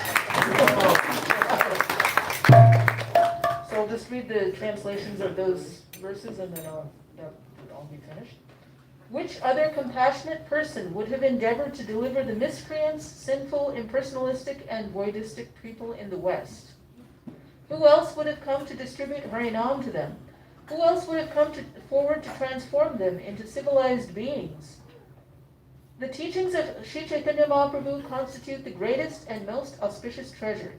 [SPEAKER 7] So I'll just read the translations of those verses and then I'll be finished. Which other compassionate person would have endeavored to deliver the miscreants, sinful, impersonalistic, and voidistic people in the West? Who else would have come to distribute Harinam to them? Who else would have come forward to transform them into civilized beings? The teachings of Sri Chaitanya Mahaprabhu constitute the greatest and most auspicious treasure.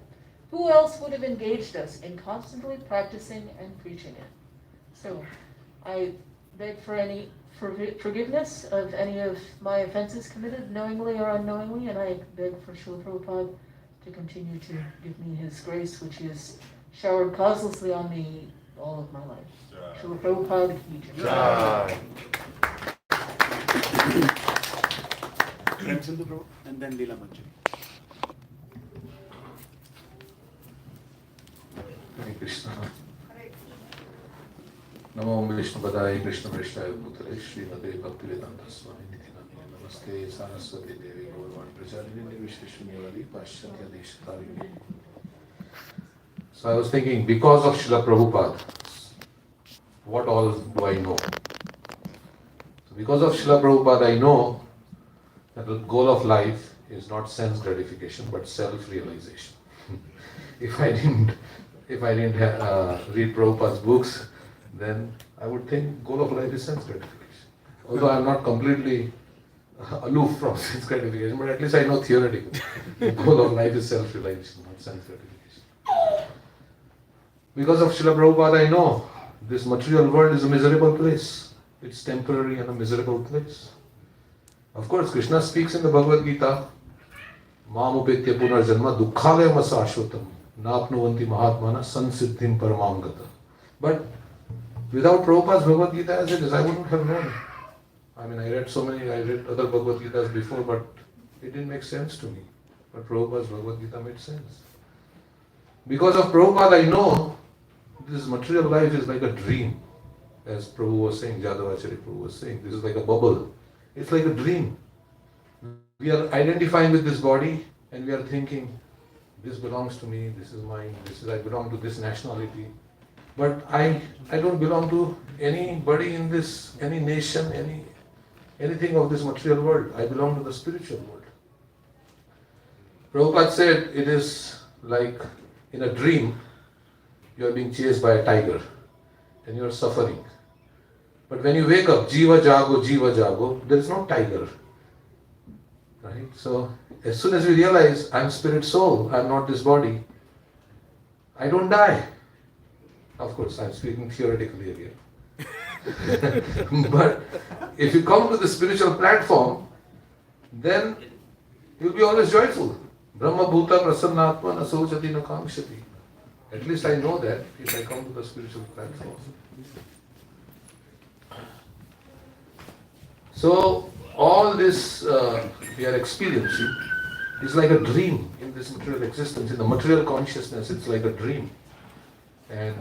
[SPEAKER 7] Who else would have engaged us in constantly practicing and preaching it? So, I beg for any forgiveness of any of my offenses committed knowingly or unknowingly, and I beg for Srila Prabhupada to continue to give me his grace, which he has showered causelessly on me all of my life. Srila Prabhupada ki jai.
[SPEAKER 1] Jai.
[SPEAKER 2] Sindhu Prabhu, and then Leela Manjari.
[SPEAKER 11] Hare Krishna. Namo Vishnupadaya Krishna Vrishaya Bhutale Srimate Bhaktivedanta Swami Niti Namine Namaste Saraswati Devi Gauravan Pracharini Nirvishvishnunyavali Paschatya Deshatarini. So I was thinking, because of Srila Prabhupada, what all do I know? So because of Srila Prabhupada, I know that the goal of life is not sense gratification but self-realization. If I didn't read Prabhupada's books, then I would think goal of life is sense gratification. Although I am not completely aloof from sense gratification, but at least I know theoretically the goal of life is self-realization, not sense gratification. Because of Srila Prabhupada, I know this material world is a miserable place. It's temporary and a miserable place. Of course, Krishna speaks in the Bhagavad Gita, Mam upetya punarjanma dukkhalayam asashvatam napnuvanti mahatmana sansiddhim paramamgata. But without Prabhupada's Bhagavad Gita as it is, I wouldn't have known. I read other Bhagavad Gitas before, but it didn't make sense to me. But Prabhupada's Bhagavad Gita made sense. Because of Prabhupada, I know this material life is like a dream. As Prabhu was saying, Jadavacharya Prabhu was saying, this is like a bubble. It's like a dream. We are identifying with this body and we are thinking, this belongs to me, this is mine, I belong to this nationality. But I don't belong to anybody in this, any nation, anything of this material world. I belong to the spiritual world. Prabhupada said it is like in a dream, you are being chased by a tiger and you are suffering. But when you wake up, Jiva Jago, there is no tiger. Right? So as soon as we realize I'm spirit soul, I'm not this body, I don't die. Of course, I'm speaking theoretically again. But if you come to the spiritual platform, then you'll be always joyful. Brahma Bhuta Prasannatma Nasojati Nakamshati. At least I know that if I come to the spiritual platform. So all this we are experiencing is like a dream in this material existence. In the material consciousness, it's like a dream. And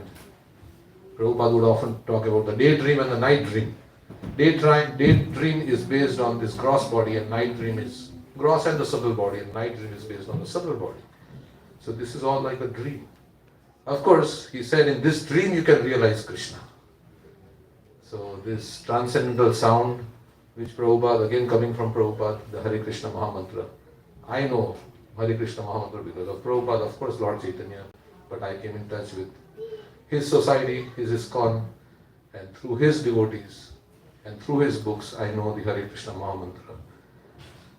[SPEAKER 11] Prabhupada would often talk about the daydream and the night dream. Daydream is based on this gross body, and night dream is gross and the subtle body, and night dream is based on the subtle body. So this is all like a dream. Of course, he said in this dream you can realize Krishna. So this transcendental sound, which Prabhupada, again coming from Prabhupada, the Hare Krishna Mahamantra. I know Hare Krishna Mahamantra because of Prabhupada, of course Lord Chaitanya, but I came in touch with his society, his ISKCON, and through his devotees and through his books, I know the Hare Krishna Mahamantra.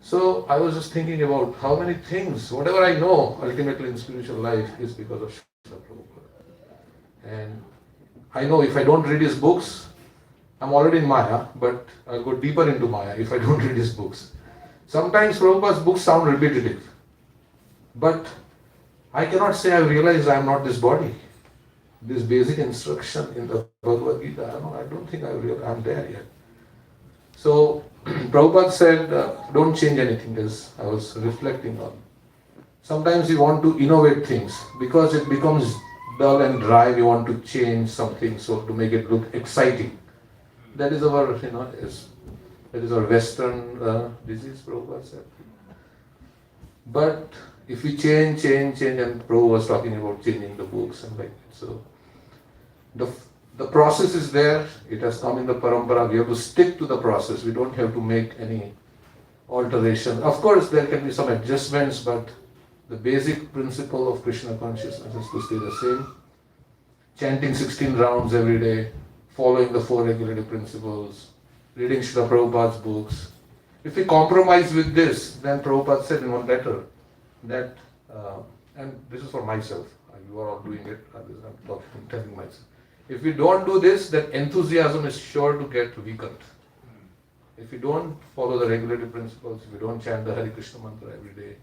[SPEAKER 11] So I was just thinking about how many things, whatever I know ultimately in spiritual life is because of Srila Prabhupada. And I know if I don't read his books, I'm already in Maya, but I'll go deeper into Maya if I don't read his books. Sometimes Prabhupada's books sound repetitive, but I cannot say I realize I am not this body. This basic instruction in the Bhagavad Gita, I don't think I'm there yet. So Prabhupada said, don't change anything, as I was reflecting on. Sometimes we want to innovate things because it becomes dull and dry. We want to change something so to make it look exciting. That is our, that is our Western disease, Prabhupada said. But if we change, and Prabhupada was talking about changing the books and like that. So the process is there. It has come in the parampara. We have to stick to the process. We don't have to make any alteration. Of course, there can be some adjustments, but the basic principle of Krishna consciousness is to stay the same. Chanting 16 rounds every day, following the 4 regulative principles, reading Srila Prabhupada's books. If we compromise with this, then Prabhupada said in one letter that, and this is for myself, you are all doing it, I'm telling myself. If we don't do this, then enthusiasm is sure to get weakened. If we don't follow the regulative principles, if we don't chant the Hare Krishna mantra every day,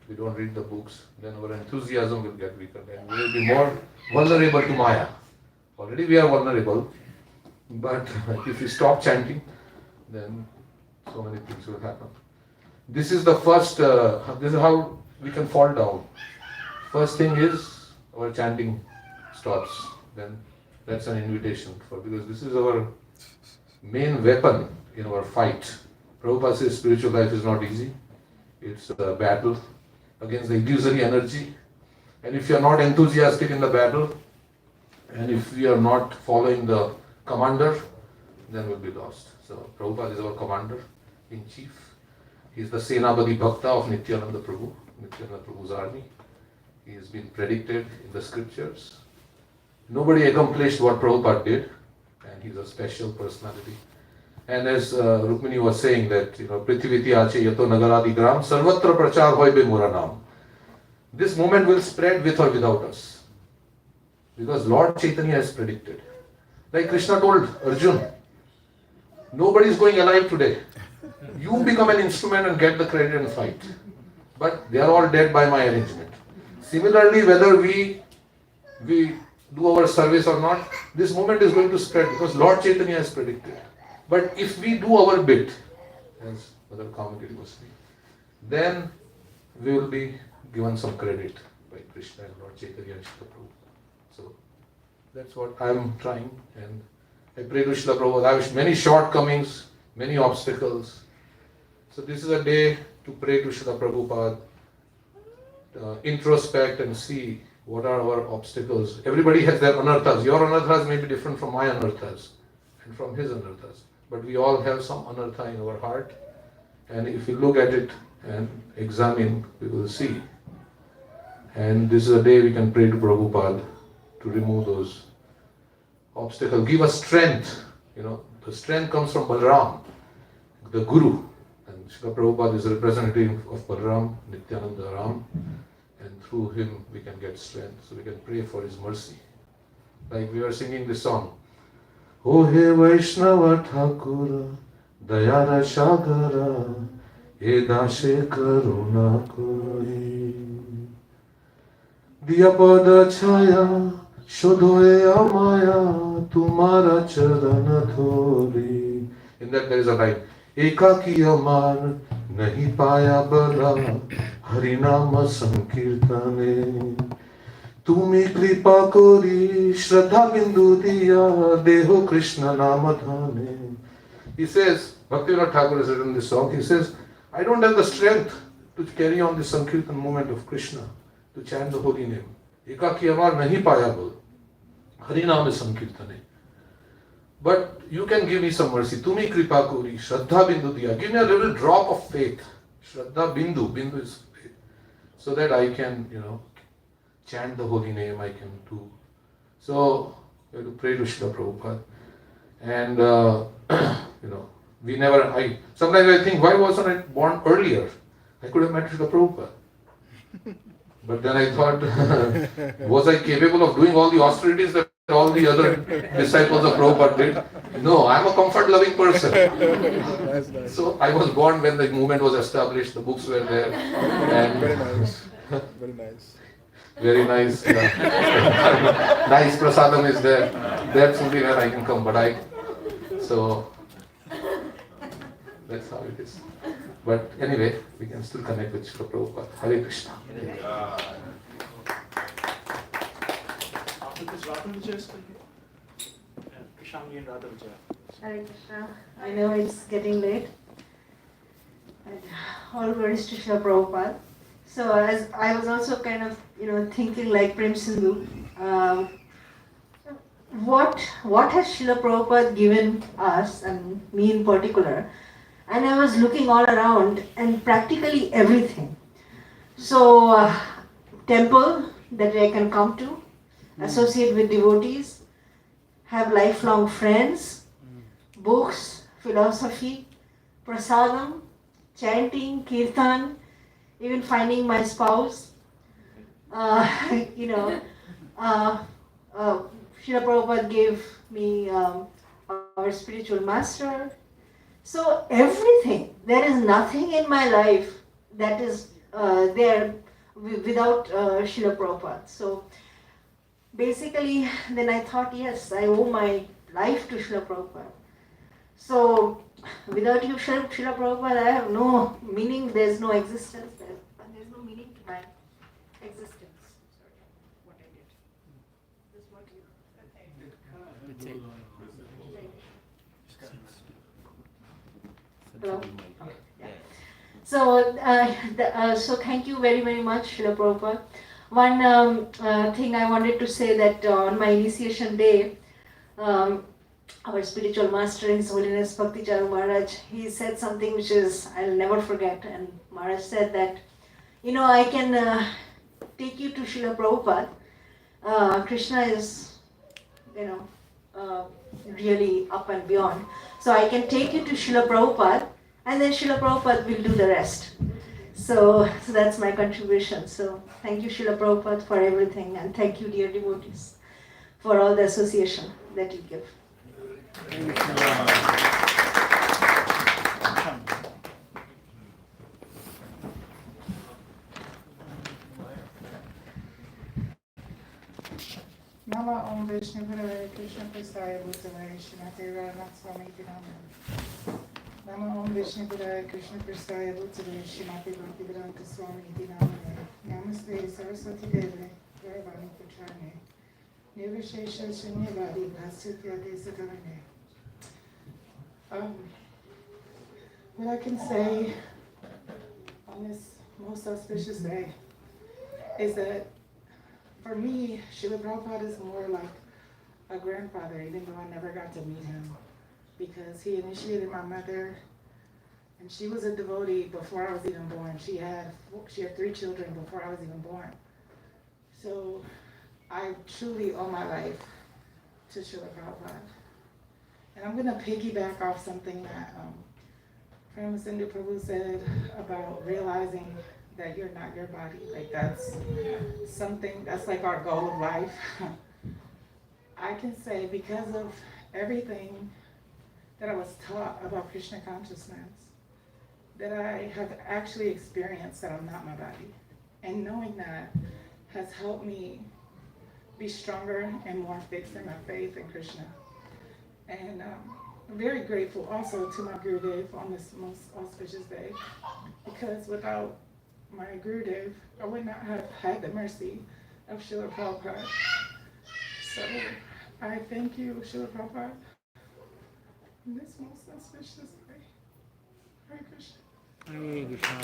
[SPEAKER 11] if we don't read the books, then our enthusiasm will get weakened and we will be more vulnerable to Maya. Already we are vulnerable, but if we stop chanting, then so many things will happen. This is the first, this is how we can fall down. First thing is our chanting stops. Then that's an invitation because this is our main weapon in our fight. Prabhupada says spiritual life is not easy. It's a battle against the illusory energy. And if you are not enthusiastic in the battle, and if we are not following the commander, then we'll be lost. So Prabhupada is our commander in chief. He is the Senapati Bhakta of Nityananda Prabhu, Nityananda Prabhu's army. He has been predicted in the scriptures. Nobody accomplished what Prabhupada did, and he's a special personality. And as Rukmini was saying that, Prithiviti Ache Yato Nagaradi Gram Sarvatra Prachar Hoy Be Muranam. This movement will spread with or without us. Because Lord Chaitanya has predicted. Like Krishna told Arjun, nobody is going alive today. You become an instrument and get the credit and fight. But they are all dead by my arrangement. Similarly, whether we do our service or not, this movement is going to spread because Lord Chaitanya has predicted. But if we do our bit, as Mother Kamagiri was saying, then we will be given some credit by Krishna and Lord Chaitanya and Srila Prabhupada. So that's what I am trying, and I pray to Srila Prabhupada. I wish many shortcomings, many obstacles. So this is a day to pray to Srila Prabhupada, introspect and see what are our obstacles. Everybody has their anarthas. Your anarthas may be different from my anarthas and from his anarthas. But we all have some anartha in our heart. And if we look at it and examine, we will see. And this is a day we can pray to Prabhupada to remove those obstacles. Give us strength. The strength comes from Balaram, the Guru. And Srila Prabhupada is a representative of Balaram, Nityananda Ram. And through him we can get strength. So we can pray for his mercy. Like we were singing this song. O he Vaishnava Thakura, Dayara Shagara, E Dashe Karuna Koi. Diya Pada Chaya, Shodhoe Amaya, Tumara Charana Thori. In that there is a line. Ekaki Amar, Nahi Paya Bala, Harinama Sankirtane. Tumi kripa kori Shraddha Bindu diya Deho Krishna Namadhane. He says, Bhaktivinoda Thakur has written this song, he says, I don't have the strength to carry on the Sankirtan movement of Krishna, to chant the holy name. Ekaki amar nahi paya bol. Harinam Sankirtane. But you can give me some mercy. Tumi kripa kori Shraddha Bindu diya. Give me a little drop of faith. Shraddha Bindu. Bindu is faith. So that I can, chant the holy name, I can do. So, we have to pray to Srila Prabhupada. And, sometimes I think, why wasn't I born earlier? I could have met Srila Prabhupada. But then I thought, was I capable of doing all the austerities that all the other disciples of Prabhupada did? No, I'm a comfort-loving person.
[SPEAKER 10] Nice.
[SPEAKER 11] So, I was born when the movement was established, the books were there. And
[SPEAKER 10] Very nice. Very nice.
[SPEAKER 11] Very nice. Nice prasadam is there. That's only where I can come. So that's how it is. But anyway, we can still connect with Srila Prabhupada. Hare Krishna.
[SPEAKER 2] After this, Radha Vijay is still here. Krishnamani and Radha Vijay.
[SPEAKER 12] Hare Krishna. I know it's getting late. And all glories to Srila Prabhupada. So as I was also kind of, thinking like Prem Sindhu, what has Srila Prabhupada given us, and me in particular? And I was looking all around and practically everything. So temple that I can come to, associate with devotees, have lifelong friends, books, philosophy, prasadam, chanting, kirtan, even finding my spouse, Srila Prabhupada gave me our spiritual master. So everything, there is nothing in my life that is there without Srila Prabhupada. So basically, then I thought, yes, I owe my life to Srila Prabhupada. So, without you, Srila Prabhupada, I have no meaning, there's no existence, there's no meaning to my existence. Sorry, what I did. This is what you. Hello? Okay, yeah. So thank you very, very much, Srila Prabhupada. One thing I wanted to say that on my initiation day, our spiritual master, His Holiness Bhakti Charu Maharaj, he said something which is I'll never forget. And Maharaj said that, I can take you to Srila Prabhupada. Krishna is, really up and beyond. So I can take you to Srila Prabhupada, and then Srila Prabhupada will do the rest. So that's my contribution. So thank you, Srila Prabhupada, for everything, and thank you, dear devotees, for all the association that you give.
[SPEAKER 13] Nama Om Vishnu Hare Krishna Prasaya Bhutale Srimati Radhanath Swami Nama. Nama Om Vishnu Hare Krishna Prasaya Bhutale Srimati Bhaktivedanta Swami Nama. Namaste Saraswati Deve Gauravani Pacharne Nirvishesha Shunyavadi Bhasyatyate Sakarane. What I can say on this most auspicious day is that for me, Srila Prabhupada is more like a grandfather, even though I never got to meet him, because he initiated my mother, and she was a devotee before I was even born. She had 3 children before I was even born. So I truly owe my life to Srila Prabhupada. And I'm going to piggyback off something that Pramasindu Prabhu said about realizing that you're not your body. Like that's something, that's like our goal of life. I can say because of everything that I was taught about Krishna consciousness, that I have actually experienced that I'm not my body. And knowing that has helped me be stronger and more fixed in my faith in Krishna. And I'm very grateful also to my Gurudev on this most auspicious day, because without my Gurudev, I would not have had the mercy of Srila Prabhupada. So I thank you, Srila Prabhupada, on this most auspicious day. Hare Krishna.
[SPEAKER 6] Hare Krishna.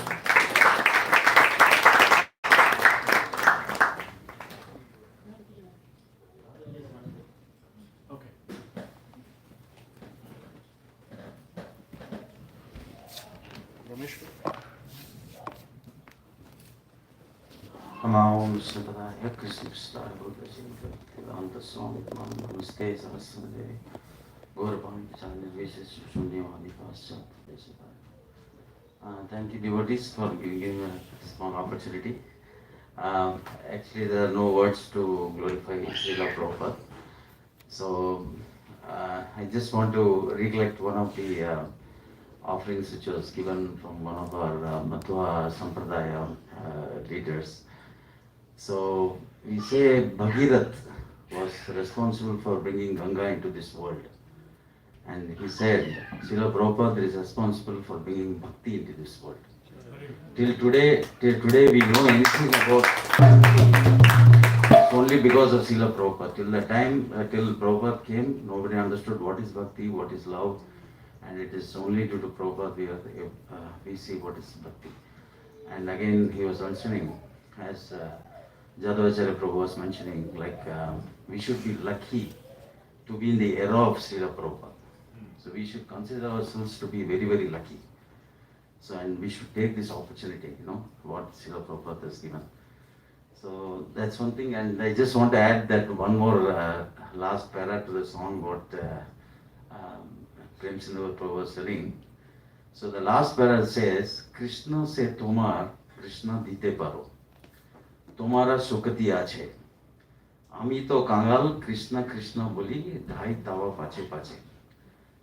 [SPEAKER 14] Om Srila Krishna Bhaktivedanta Swami Namaste Saraswati Gauravani Pacharne Shunyavadi Paschat. Thank you, devotees, for giving me a small opportunity. Actually, there are no words to glorify Srila Prabhupada. So, I just want to recollect one of the offerings which was given from one of our Madhva Sampradaya leaders. So we say Bhagirath was responsible for bringing Ganga into this world. And he said, Srila Prabhupada is responsible for bringing Bhakti into this world. Till today we know anything about Bhakti only because of Srila Prabhupada. Till the time, till Prabhupada came, nobody understood what is Bhakti, what is love. And it is only due to Prabhupada we see what is Bhakti. And again he was mentioning, as Jadavacharya Prabhu was mentioning, like we should be lucky to be in the era of Srila Prabhupada. So we should consider ourselves to be very, very lucky. So, and we should take this opportunity, what Srila Prabhupada has given. So that's one thing, and I just want to add that one more last para to the song what Prem Sindhu Prabhu was telling. So the last para says, Krishna se tomar, Krishna dite paro. Tomara sukati ache. Ami to kangal, Krishna Krishna boli, dhai tawa pache pache.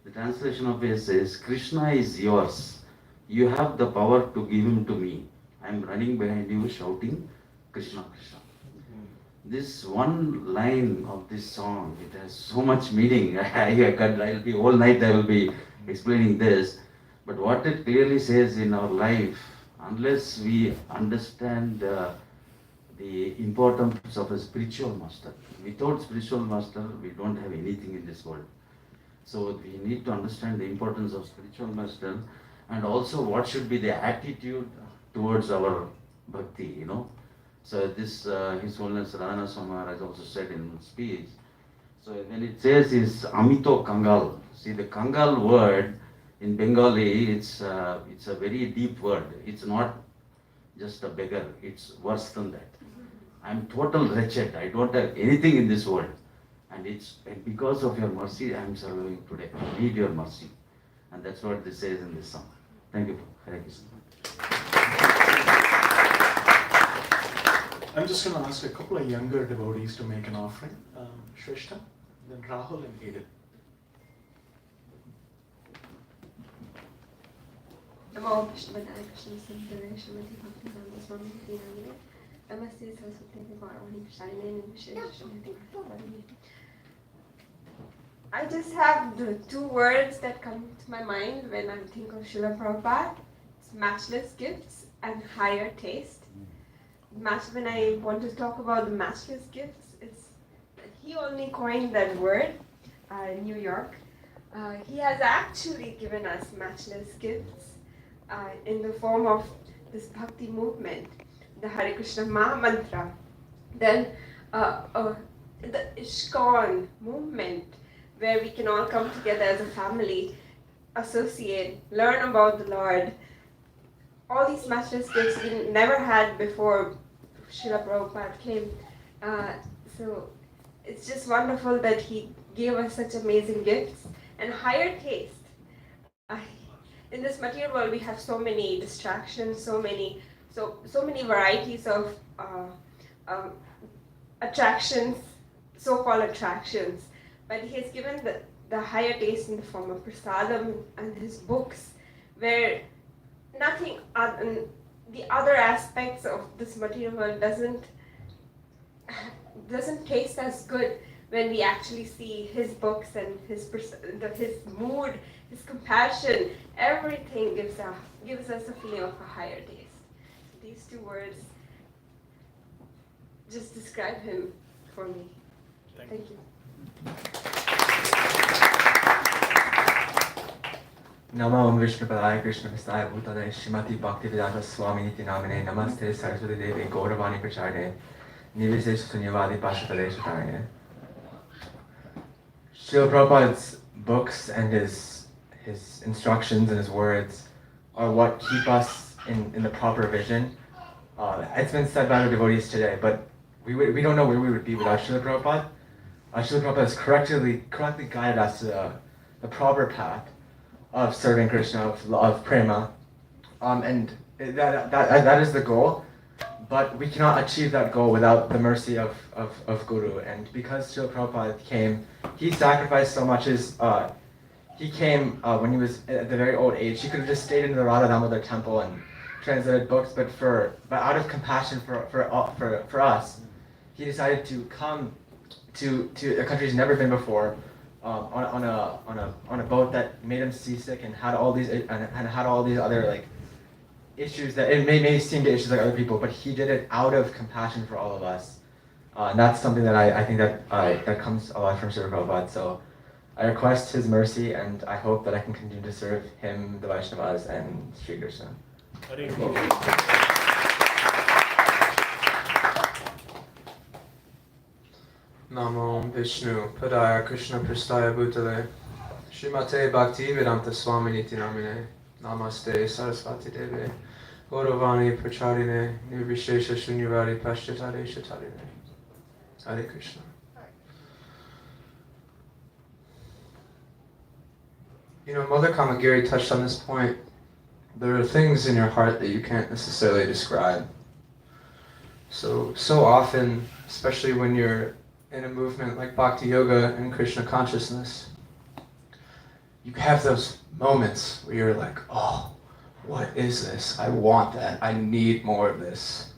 [SPEAKER 14] The translation of it says, Krishna is yours. You have the power to give him to me. I am running behind you shouting, Krishna Krishna. this one line of this song, it has so much meaning. I'll be all night I will be explaining this. But what it clearly says in our life, unless we understand the importance of a spiritual master, without spiritual master, we don't have anything in this world. So we need to understand the importance of spiritual master, and also what should be the attitude towards our bhakti, So this, His Holiness Radhana Swami Maharaj also said in his speech. So when it says is Amito Kangal, see the Kangal word in Bengali, it's a very deep word. It's not just a beggar, it's worse than that. I'm total wretched, I don't have anything in this world. And because of your mercy, I'm surviving today. I need your mercy. And that's what this says in this song. Thank you. Hare Krishna.
[SPEAKER 2] I'm just going to ask a couple of younger devotees to make an offering. Shrishta, then Rahul and Edith.
[SPEAKER 15] Namo Vishnupadaya Krishna Sundare Srimati Bhakti Vedanta Swami Nityanamine Namaste Saraswati Gaurani Krishnaine Namaste Srimati Bhakti. I just have the two words that come to my mind when I think of Srila Prabhupada. It's matchless gifts and higher taste. When I want to talk about the matchless gifts, he only coined that word in New York. He has actually given us matchless gifts in the form of this bhakti movement, the Hare Krishna Maha Mantra, then the ISKCON movement, where we can all come together as a family, associate, learn about the Lord. All these matchless gifts we never had before Srila Prabhupada came. So it's just wonderful that he gave us such amazing gifts and higher taste. In this material world, we have so many distractions, so many varieties of attractions, so-called attractions. But he has given the higher taste in the form of prasadam and his books, where nothing other, the other aspects of this material world doesn't taste as good when we actually see his books and his mood, his compassion. Everything gives us a feeling of a higher taste. So these two words just describe him for me. Thank you.
[SPEAKER 16] Namo Vishnupadaya Krishna Vistaya Bhutale Shrimati Bhakti Vedanta Swami Niti Namine Namaste Saraswati Devi Gauravani Pracharine Nirvisesh Sunyavadi Pashatale Shatarine. Srila Prabhupada's books and his instructions and his words are what keep us in the proper vision. It's been said by the devotees today, but we don't know where we would be without Srila Prabhupada. Srila Prabhupada has correctly guided us to the proper path of serving Krishna, of prema, and that is the goal. But we cannot achieve that goal without the mercy of Guru. And because Srila Prabhupada came, he sacrificed so much. He came when he was at the very old age. He could have just stayed in the Radha Damodar temple and translated books, but out of compassion for us, he decided to come to a country he's never been before, on a boat that made him seasick and had all these other issues that it may seem to issues like other people, but he did it out of compassion for all of us. And that's something that I think that comes a lot from Srila Prabhupada. So I request his mercy, and I hope that I can continue to serve him, the Vaishnavas, and Sri Krishna.
[SPEAKER 17] Namo Vishnu Padaya Krishna Prastaya Bhutale Srimate Bhakti Vedanta Swami Niti Namine Namaste Saraswati Devi Gauravani Pracharine Nirvishesha Shunyavadi Paschatare Shatarine. Hare Krishna. Mother Kamagiri touched on this point. There are things in your heart that you can't necessarily describe. So often, especially when you're in a movement like Bhakti Yoga and Krishna consciousness, you have those moments where you're like, oh, what is this? I want that. I need more of this.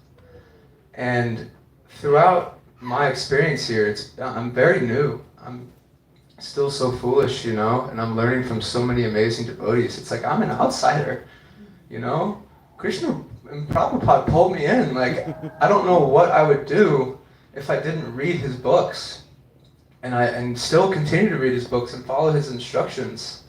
[SPEAKER 17] And throughout my experience here, I'm very new. I'm still so foolish, and I'm learning from so many amazing devotees. It's like I'm an outsider, Krishna and Prabhupada pulled me in. Like, I don't know what I would do if I didn't read his books. And still continue to read his books and follow his instructions.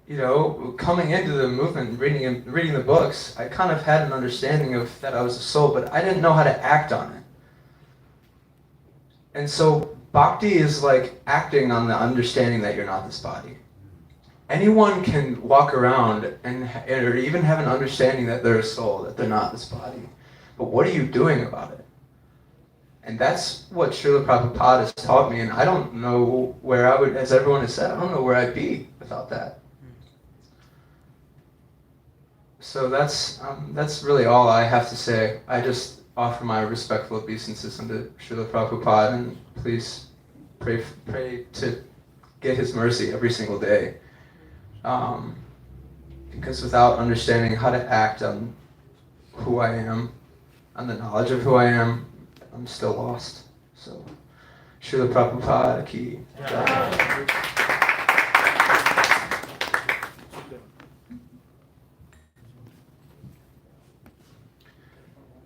[SPEAKER 17] Coming into the movement and reading the books, I kind of had an understanding of that I was a soul, but I didn't know how to act on it. And so bhakti is like acting on the understanding that you're not this body. Anyone can walk around or even have an understanding that they're a soul, that they're not this body. But what are you doing about it? And that's what Srila Prabhupada has taught me, and I don't know where I would, as everyone has said, I don't know where I'd be without that. So that's really all I have to say. I just offer my respectful obeisances unto Srila Prabhupada, and please pray to get his mercy every single day. Because without understanding how to act on who I am, on the knowledge of who I am, I'm still lost. So, Srila Prabhupada ki jai.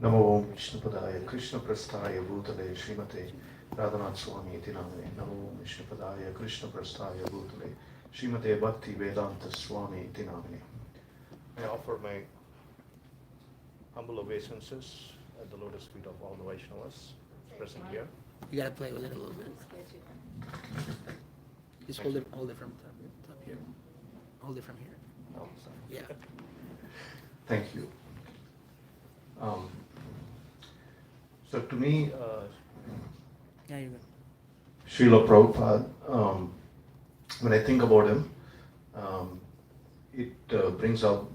[SPEAKER 11] Namo Vishnupadaya Krishna Prasthaya Bhutale Srimate Radhanath Swami iti namane. Namo Vishnupadaya Krishna Prasthaya Bhutale Srimate Bhakti Vedanta Swami iti namane. I offer my humble obeisances at the lotus feet of all the Vaishnavas present here.
[SPEAKER 6] You gotta play with it a little bit. Just hold it from top here. Hold it from here.
[SPEAKER 11] Oh, sorry.
[SPEAKER 6] Yeah.
[SPEAKER 11] Thank you. So to me,
[SPEAKER 6] Yeah, you go.
[SPEAKER 11] Srila Prabhupada, when I think about him, it brings up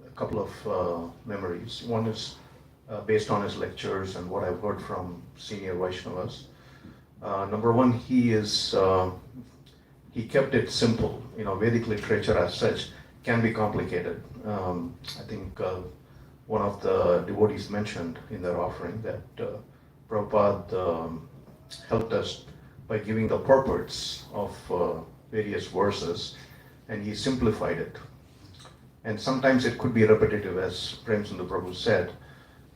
[SPEAKER 11] a couple of memories. One is based on his lectures and what I've heard from senior Vaishnavas. Number one, he kept it simple. Vedic literature as such can be complicated. I think one of the devotees mentioned in their offering that Prabhupada helped us by giving the purports of various verses, and he simplified it. And sometimes it could be repetitive, as Prem Sundar Prabhu said,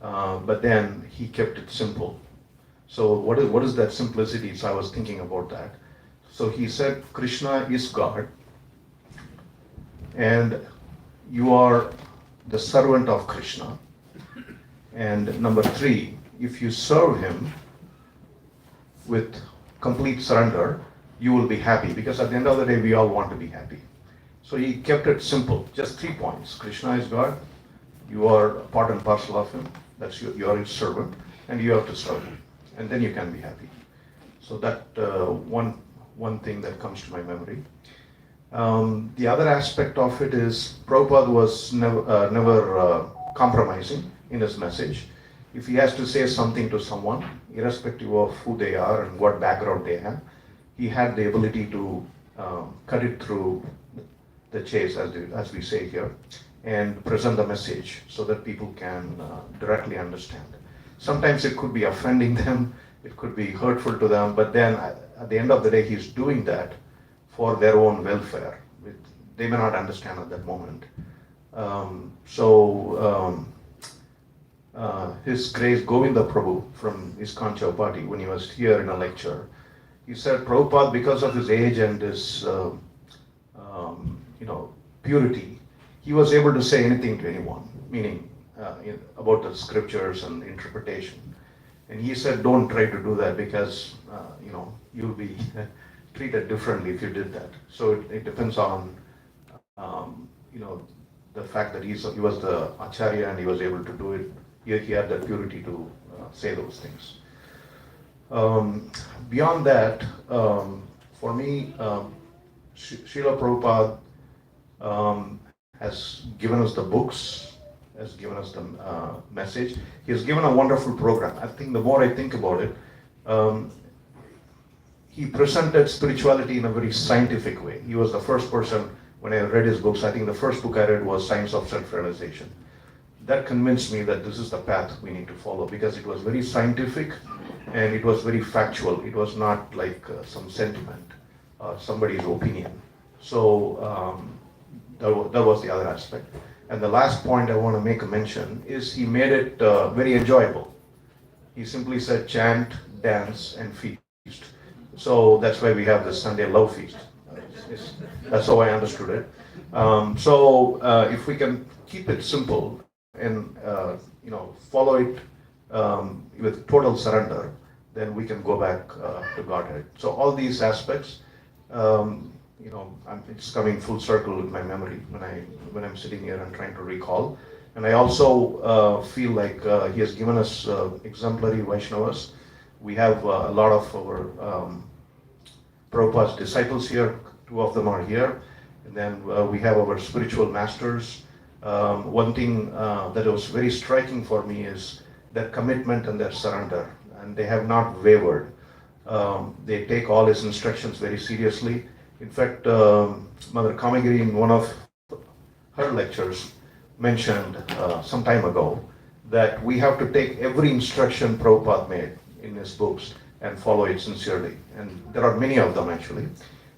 [SPEAKER 11] but then he kept it simple. So what is that simplicity? So I was thinking about that. So he said, Krishna is God, and you are the servant of Krishna. And number three, if you serve him with complete surrender, you will be happy, because at the end of the day, we all want to be happy. So he kept it simple, just 3 points. Krishna is God, you are part and parcel of him, that's you are his servant, and you have to serve him, and then you can be happy. So that one thing that comes to my memory. The other aspect of it is Prabhupada was never compromising in his message. If he has to say something to someone, irrespective of who they are and what background they have, he had the ability to cut it through the chase, as we say here, and present the message so that people can directly understand. Sometimes it could be offending them, it could be hurtful to them, but then at the end of the day, he's doing that for their own welfare. They may not understand at that moment. His Grace Govinda Prabhu from ISKCON Chowpatty, when he was here in a lecture, he said Prabhupada, because of his age and his purity, he was able to say anything to anyone, meaning about the scriptures and interpretation. And he said, don't try to do that, because you'll be treated differently if you did that. So it depends on the fact that he was the acharya and he was able to do it. He had that purity to say those things. Beyond that, for me, Srila Prabhupada has given us the books, has given us the message. He has given a wonderful program. I think the more I think about it, he presented spirituality in a very scientific way. He was the first person, when I read his books, I think the first book I read was Science of Self-Realization. That convinced me that this is the path we need to follow, because it was very scientific and it was very factual. It was not like some sentiment, somebody's opinion. So that was the other aspect. And the last point I want to make a mention is he made it very enjoyable. He simply said chant, dance, and feast. So that's why we have the Sunday Love Feast. That's how I understood it. So if we can keep it simple and follow it with total surrender, then we can go back to Godhead. So all these aspects, it's coming full circle in my memory when I'm sitting here and trying to recall. And I also feel like he has given us exemplary Vaishnavas. We have a lot of our Prabhupada's disciples here. 2 of them are here. And then we have our spiritual masters. One thing that was very striking for me is their commitment and their surrender. And they have not wavered. They take all his instructions very seriously. In fact, Mother Kamagiri in one of her lectures mentioned some time ago that we have to take every instruction Prabhupada made in his books and follow it sincerely. And there are many of them actually.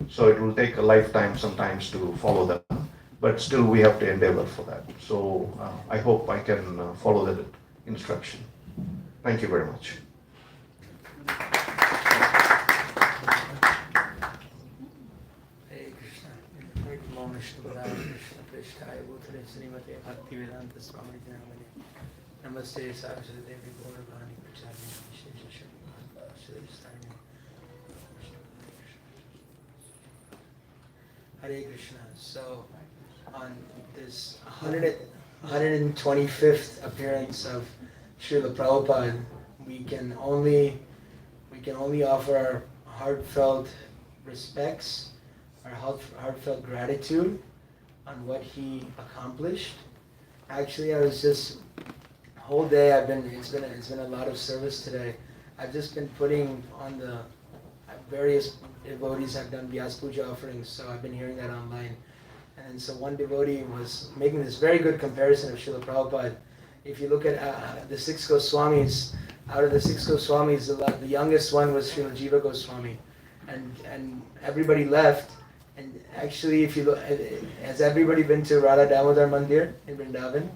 [SPEAKER 11] So it will take a lifetime sometimes to follow them, but still we have to endeavor for that. So I hope I can follow that instruction. Thank you very much.
[SPEAKER 18] Hare Krishna. Namo Vishnupadaya Krishna Prishthaya Bhutale Srimate Bhaktivedanta Swami Dinamani. Namaste Saraswati Devi Gauravani Pracharya Vishesha Shri Sridhistani. Hare Krishna. So on this 125th appearance of Srila Prabhupada, we can only offer our heartfelt respects, our heartfelt gratitude on what he accomplished. Actually, I was just whole day it's been a lot of service today. I've just been putting on the various devotees have done Vyasa Puja offerings, so I've been hearing that online. And so one devotee was making this very good comparison of Srila Prabhupada. If you look at the 6 Goswamis, out of the 6 Goswamis, the youngest one was Srila Jiva Goswami. And everybody left. And actually, if you look, has everybody been to Radha Damodar Mandir in Vrindavan?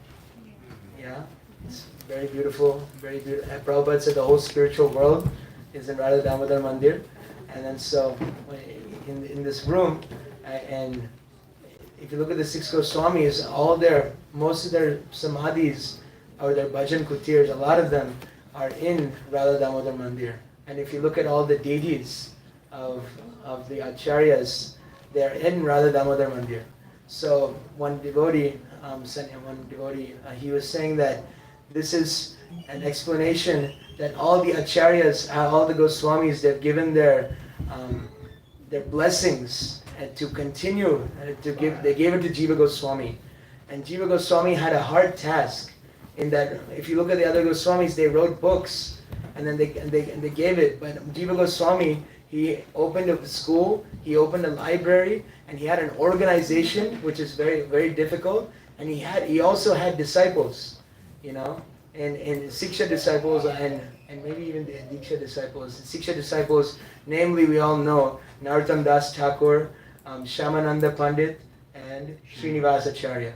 [SPEAKER 18] Yeah, it's very beautiful, very beautiful. Prabhupada said the whole spiritual world is in Radha Damodar Mandir. And then so, in this room, and if you look at the 6 Goswamis, most of their samadhis, or their bhajan kutirs, a lot of them are in Radha Damodar Mandir. And if you look at all the deities of the acharyas, they're in Radha Damodar Mandir. So one devotee he was saying that this is an explanation that all the acharyas, all the Goswamis, they've given their blessings and to continue they gave it to Jiva Goswami. And Jiva Goswami had a hard task in that if you look at the other Goswamis, they wrote books and then they gave it. But Jiva Goswami, he opened a school, he opened a library, and he had an organization, which is very, very difficult. And he also had disciples, and Siksha disciples and maybe even the Diksha disciples. The Siksha disciples, namely we all know Narottam Das Thakur, Shamananda Pandit, and Srinivas Acharya.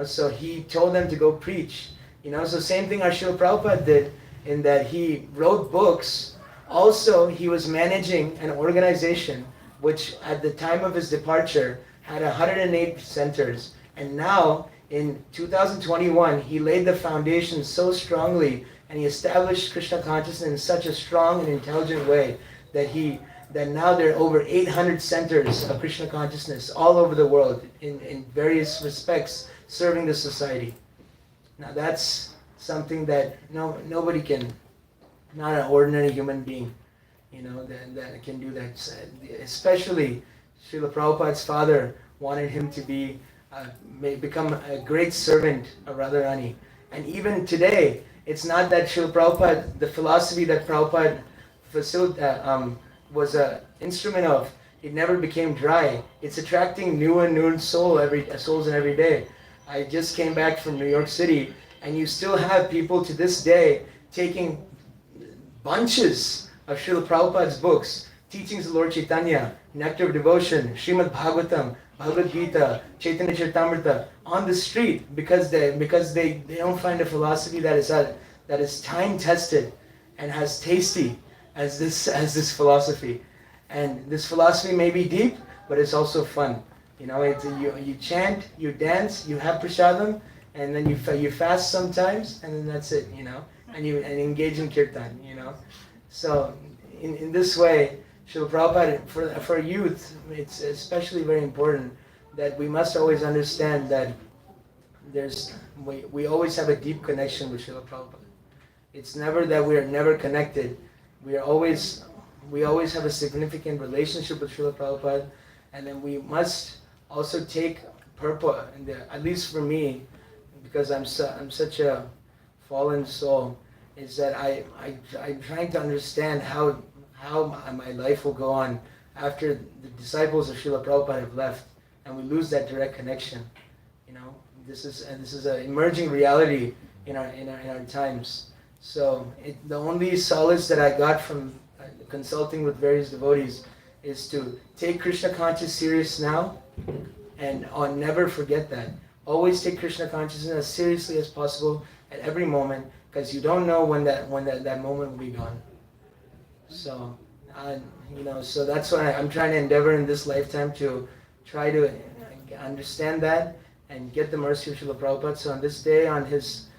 [SPEAKER 18] So he told them to go preach. So same thing our Srila Prabhupada did in that he wrote books. Also, he was managing an organization which at the time of his departure had 108 centers. And now, in 2021, he laid the foundation so strongly and he established Krishna consciousness in such a strong and intelligent way that now there are over 800 centers of Krishna consciousness all over the world in various respects serving the society. Now that's something that nobody can, not an ordinary human being, that can do that. Especially Srila Prabhupada's father wanted him to become a great servant of Radharani. And even today, it's not that Srila Prabhupada, the philosophy that Prabhupada was an instrument of, it never became dry. It's attracting new and new souls every day. I just came back from New York City, and you still have people to this day taking bunches of Srila Prabhupada's books, Teachings of Lord Chaitanya, Nectar of Devotion, Srimad Bhagavatam, Bhagavad Gita, Chaitanya Charitamrita on the street because they don't find a philosophy that is time tested and as tasty as this philosophy. And this philosophy may be deep, but it's also fun. You know, you chant, you dance, you have prasadam, and then you fast sometimes, and then that's it. You know, and engage in kirtan. You know, so in this way, Srila Prabhupada, for youth, it's especially very important that we must always understand that we always have a deep connection with Srila Prabhupada. It's never that we are never connected. We always have a significant relationship with Srila Prabhupada, and then we must also take purpose, at least for me, because I'm such a fallen soul, is that I'm trying to understand how my life will go on after the disciples of Srila Prabhupada have left, and we lose that direct connection. You know, this is an emerging reality in our times. So the only solace that I got from consulting with various devotees is to take Krishna consciousness serious now, and never forget that. Always take Krishna consciousness as seriously as possible at every moment, because you don't know when that moment will be gone. So, so that's why I'm trying to endeavor in this lifetime to try to understand that and get the mercy of Srila Prabhupada. So on this day, on his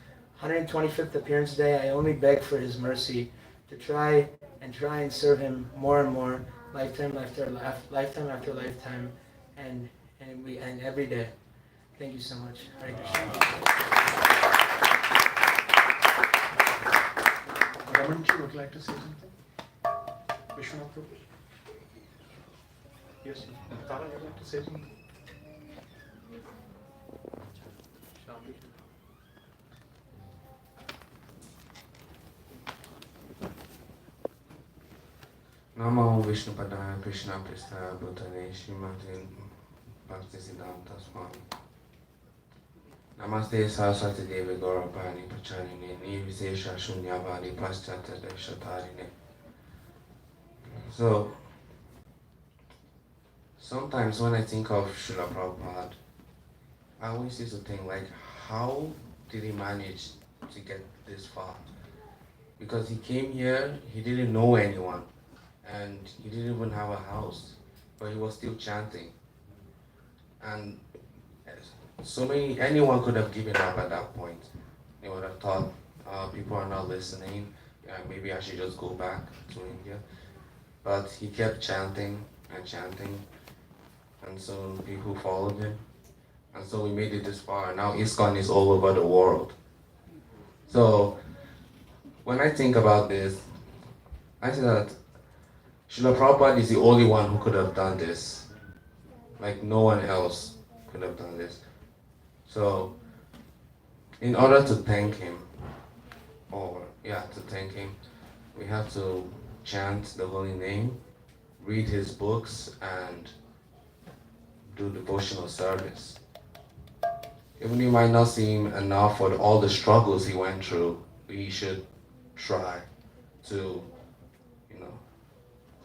[SPEAKER 18] 125th appearance day, I only beg for his mercy to try and serve him more and more, lifetime after lifetime, and every day. Thank you so much. Hare Krishna.
[SPEAKER 2] Ramanji would like to say something? Vishwanath Prabhu? Yes, Tara, would like to say something? Shanti?
[SPEAKER 11] Namo Vishnu Padaya Krishna Prestaya Bhutale Srimati Bhakti Siddhanta Swami. Namaste Saraswati Devi Gaurapani Pacharine Nirvisesha Shunyavadi Paschatya Dekshatarine. So, sometimes when I think of Srila Prabhupada, I always used to think like, how did he manage to get this far? Because he came here, he didn't know anyone, and he didn't even have a house, but he was still chanting. And anyone could have given up at that point. They would have thought, people are not listening, maybe I should just go back to India. But he kept chanting and chanting, and so people followed him. And so we made it this far. Now ISKCON is all over the world. So when I think about this, I say that Srila Prabhupada is the only one who could have done this. Like no one else could have done this. So in order to thank him, we have to chant the holy name, read his books, and do devotional service. Even it might not seem enough for all the struggles he went through, we should try to,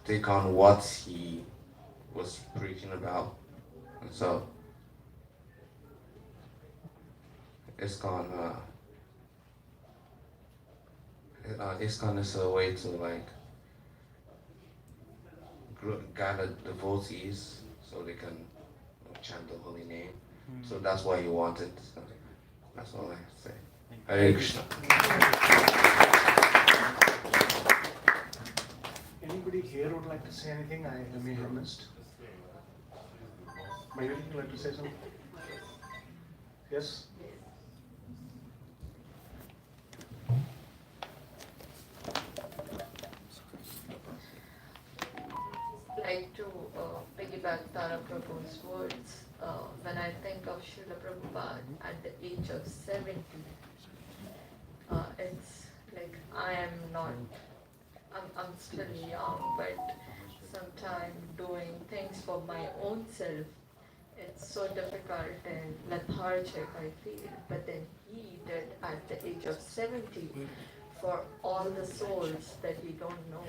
[SPEAKER 11] take on what he was preaching about. And so, ISKCON is a way to gather devotees so they can chant the holy name. So that's why he wanted. So that's all I have to say. Hare Krishna.
[SPEAKER 2] Anybody here would like to say anything I may have missed? Mayuri, would you like to say something? Yes?
[SPEAKER 9] Like to piggyback Tara Prabhu's words, when I think of Srila Prabhupada at the age of 70, it's like I'm still young, but sometimes doing things for my own self, it's so difficult and lethargic I feel. But then he did at the age of 70 for all the souls that we don't know.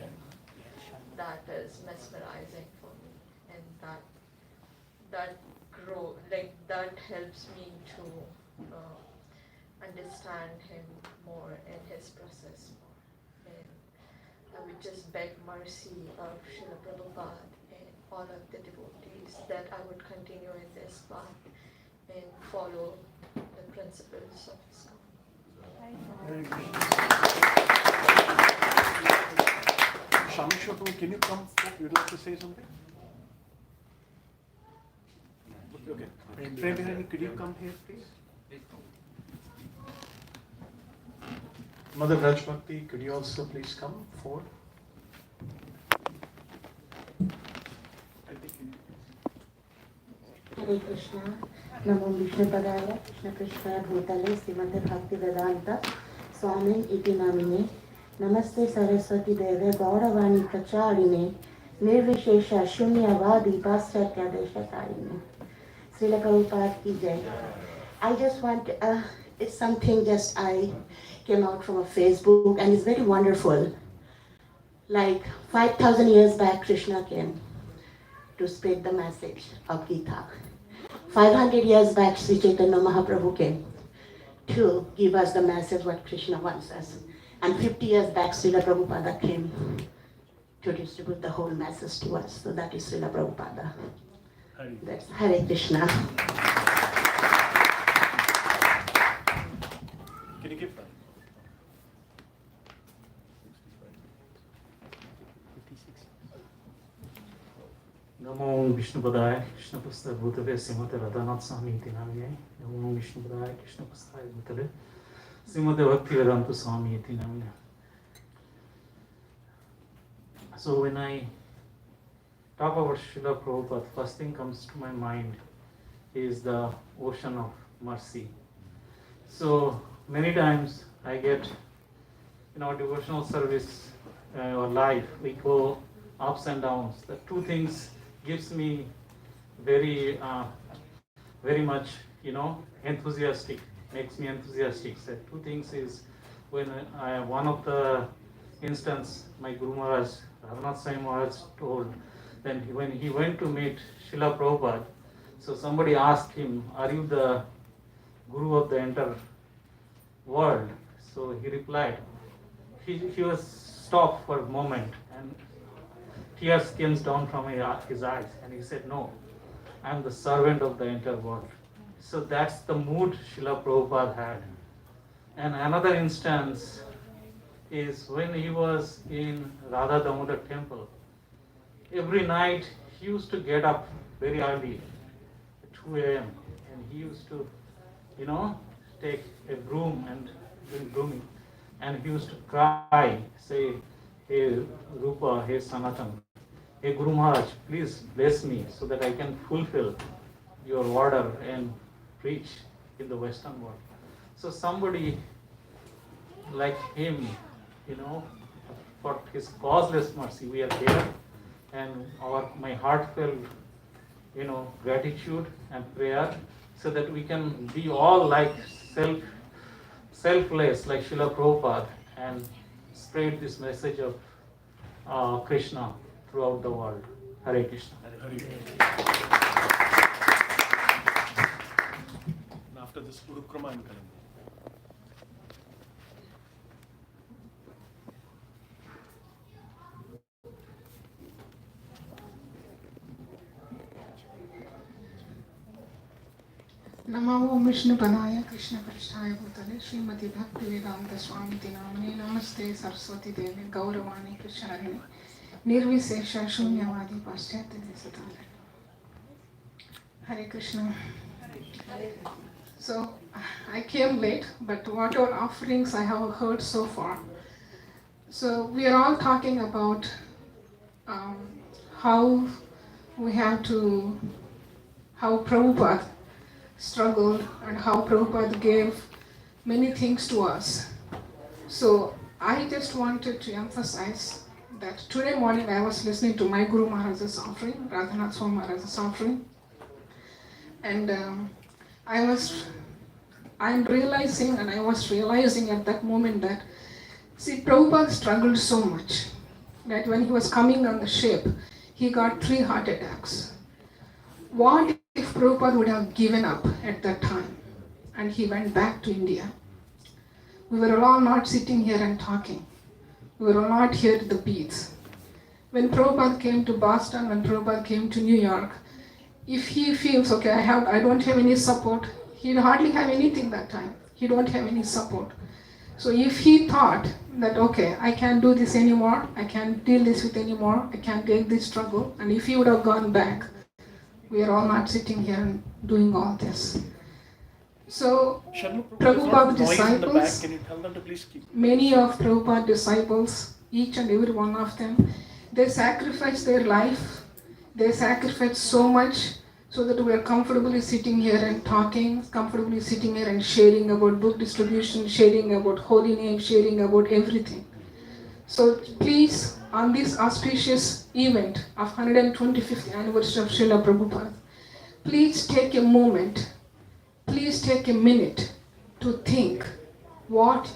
[SPEAKER 9] That is mesmerizing for me, and that that helps me to understand him more and his process more. And I would just beg mercy of Srila Prabhupada and all of the devotees that I would continue in this path and follow the principles of ISKCON.
[SPEAKER 2] Shamishwapam, can you come? You'd like to say something? Okay. Prem Bihani, could you come here, please? Mother Rajbhakti, could you also please come forward?
[SPEAKER 19] Hare Krishna, Namo Vishnupadaya, Krishna Krishna Bhutale, Srimati Bhakti Vedanta, Swamin Iti Namine, Namaste Saraswati Deve, Gauravani Pracharine, Nirvishesha Shunyavadi Paschatya Deshatarine. Srila Prabhupada ki jai. I just want, it's something just I came out from a Facebook and it's very wonderful. Like 5,000 years back, Krishna came to spread the message of Gita. 500 years back, Sri Chaitanya Mahaprabhu came to give us the message what Krishna wants us. And 50 years back, Srila Prabhupada came to distribute the whole message to us. So that is Srila Prabhupada. That's Hare Krishna.
[SPEAKER 2] Can you give that?
[SPEAKER 20] Namo Vishnupadaya, Krishna Pastaya Bhutale, Srimate Radhanath Swami Iti Namine. Namo Vishnupadaya, Krishna Pastaya Bhutale, Srimate Bhakti Vedanta Swami Iti Namine. So when I talk about Srila Prabhupada, first thing comes to my mind is the ocean of mercy. So many times I get in our devotional service or life, we go ups and downs. The two things gives me very much, enthusiastic, makes me enthusiastic. So two things is when one of the instance, my Guru Maharaj, Ravanath Swami Maharaj told, then when he went to meet Srila Prabhupada, so somebody asked him, are you the Guru of the entire world? So he replied, he was stopped for a moment and tears came down from his eyes and he said, no, I am the servant of the entire world. So that's the mood Srila Prabhupada had. And another instance is when he was in Radha Damodar temple. Every night he used to get up very early, at 2 a.m. and he used to, take a broom and do grooming. And he used to cry, say, hey Rupa, hey Sanatan, hey Guru Maharaj, please bless me so that I can fulfill your order and preach in the Western world. So somebody like him, for his causeless mercy, we are there, and my heartfelt, gratitude and prayer, so that we can be all like selfless, like Srila Prabhupada, and spread this message of Krishna throughout the world. Hare Krishna.
[SPEAKER 2] And after this, Urukrama and Kalanda.
[SPEAKER 13] Namo Vishnupadaya, Krishna Prishthaya Bhutale, Srimati Bhakti Vedanta Swami Iti Namine, Namaste Saraswati Devi, Gauravani Pracharine, Nirvishesha Shunyavadi Paschatya Deshatarine. Hare Krishna. So, I came late, but whatever offerings I have heard so far. So, we are all talking about how Prabhupada struggled and how Prabhupada gave many things to us. So I just wanted to emphasize that today morning I was listening to my Guru Maharaj's offering, Radhanath Swami Maharaj's offering, and I was realizing at that moment that See, Prabhupada struggled so much that when he was coming on the ship, he got 3 heart attacks. What if Prabhupada would have given up at that time and he went back to India? We were all not sitting here and talking. We were all not here at the beats. When Prabhupada came to Boston, when Prabhupada came to New York, if he feels, okay, I don't have any support, he'd hardly have anything that time. He don't have any support. So if he thought that, okay, I can't do this anymore, I can't deal this with anymore, I can't take this struggle, and if he would have gone back, we are all not sitting here and doing all this. So Prabhupada disciples,
[SPEAKER 8] Can you tell them to please keep?
[SPEAKER 13] many of Prabhupada disciples, each and every one of them, they sacrificed their life, they sacrificed so much so that we are comfortably sitting here and talking, comfortably sitting here and sharing about book distribution, sharing about holy name, sharing about everything. So please, on this auspicious event of 125th anniversary of Srila Prabhupada, please take a moment, please take a minute to think what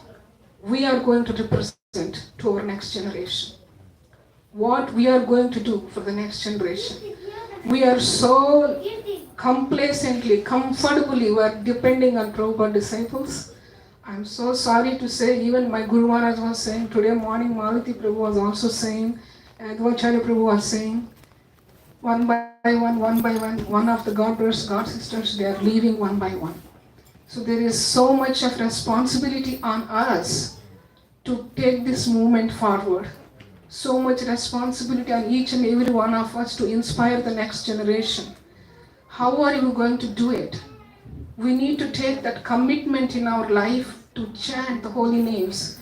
[SPEAKER 13] we are going to represent to our next generation. What we are going to do for the next generation. We are so complacently, comfortably, we are depending on Prabhupada disciples. I'm so sorry to say, even my Guru Maharaj was saying, today morning Malati Prabhu was also saying, and Advancharya Prabhu was saying, one by one of the God brothers, God sisters, they are leaving one by one. So there is so much of responsibility on us to take this movement forward. So much responsibility on each and every one of us to inspire the next generation. How are you going to do it? We need to take that commitment in our life to chant the holy names.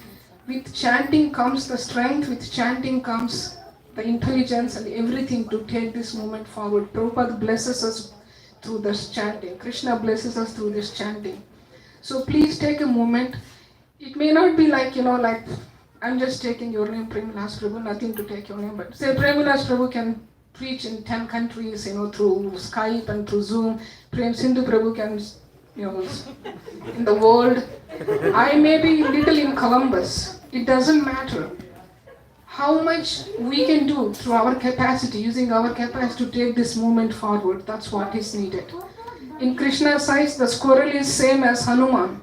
[SPEAKER 13] With chanting comes the strength, with chanting comes the intelligence and everything to take this movement forward. Prabhupada blesses us through this chanting. Krishna blesses us through this chanting. So please take a moment. It may not be like, like I'm just taking your name, Premilas Prabhu, nothing to take your name, but say Premilas Prabhu can preach in 10 countries, through Skype and through Zoom. Prem Sindhu Prabhu can, in the world. I may be little in Columbus. It doesn't matter. How much we can do through our capacity, using our capacity to take this movement forward, that's what is needed. In Krishna's eyes, the squirrel is same as Hanuman.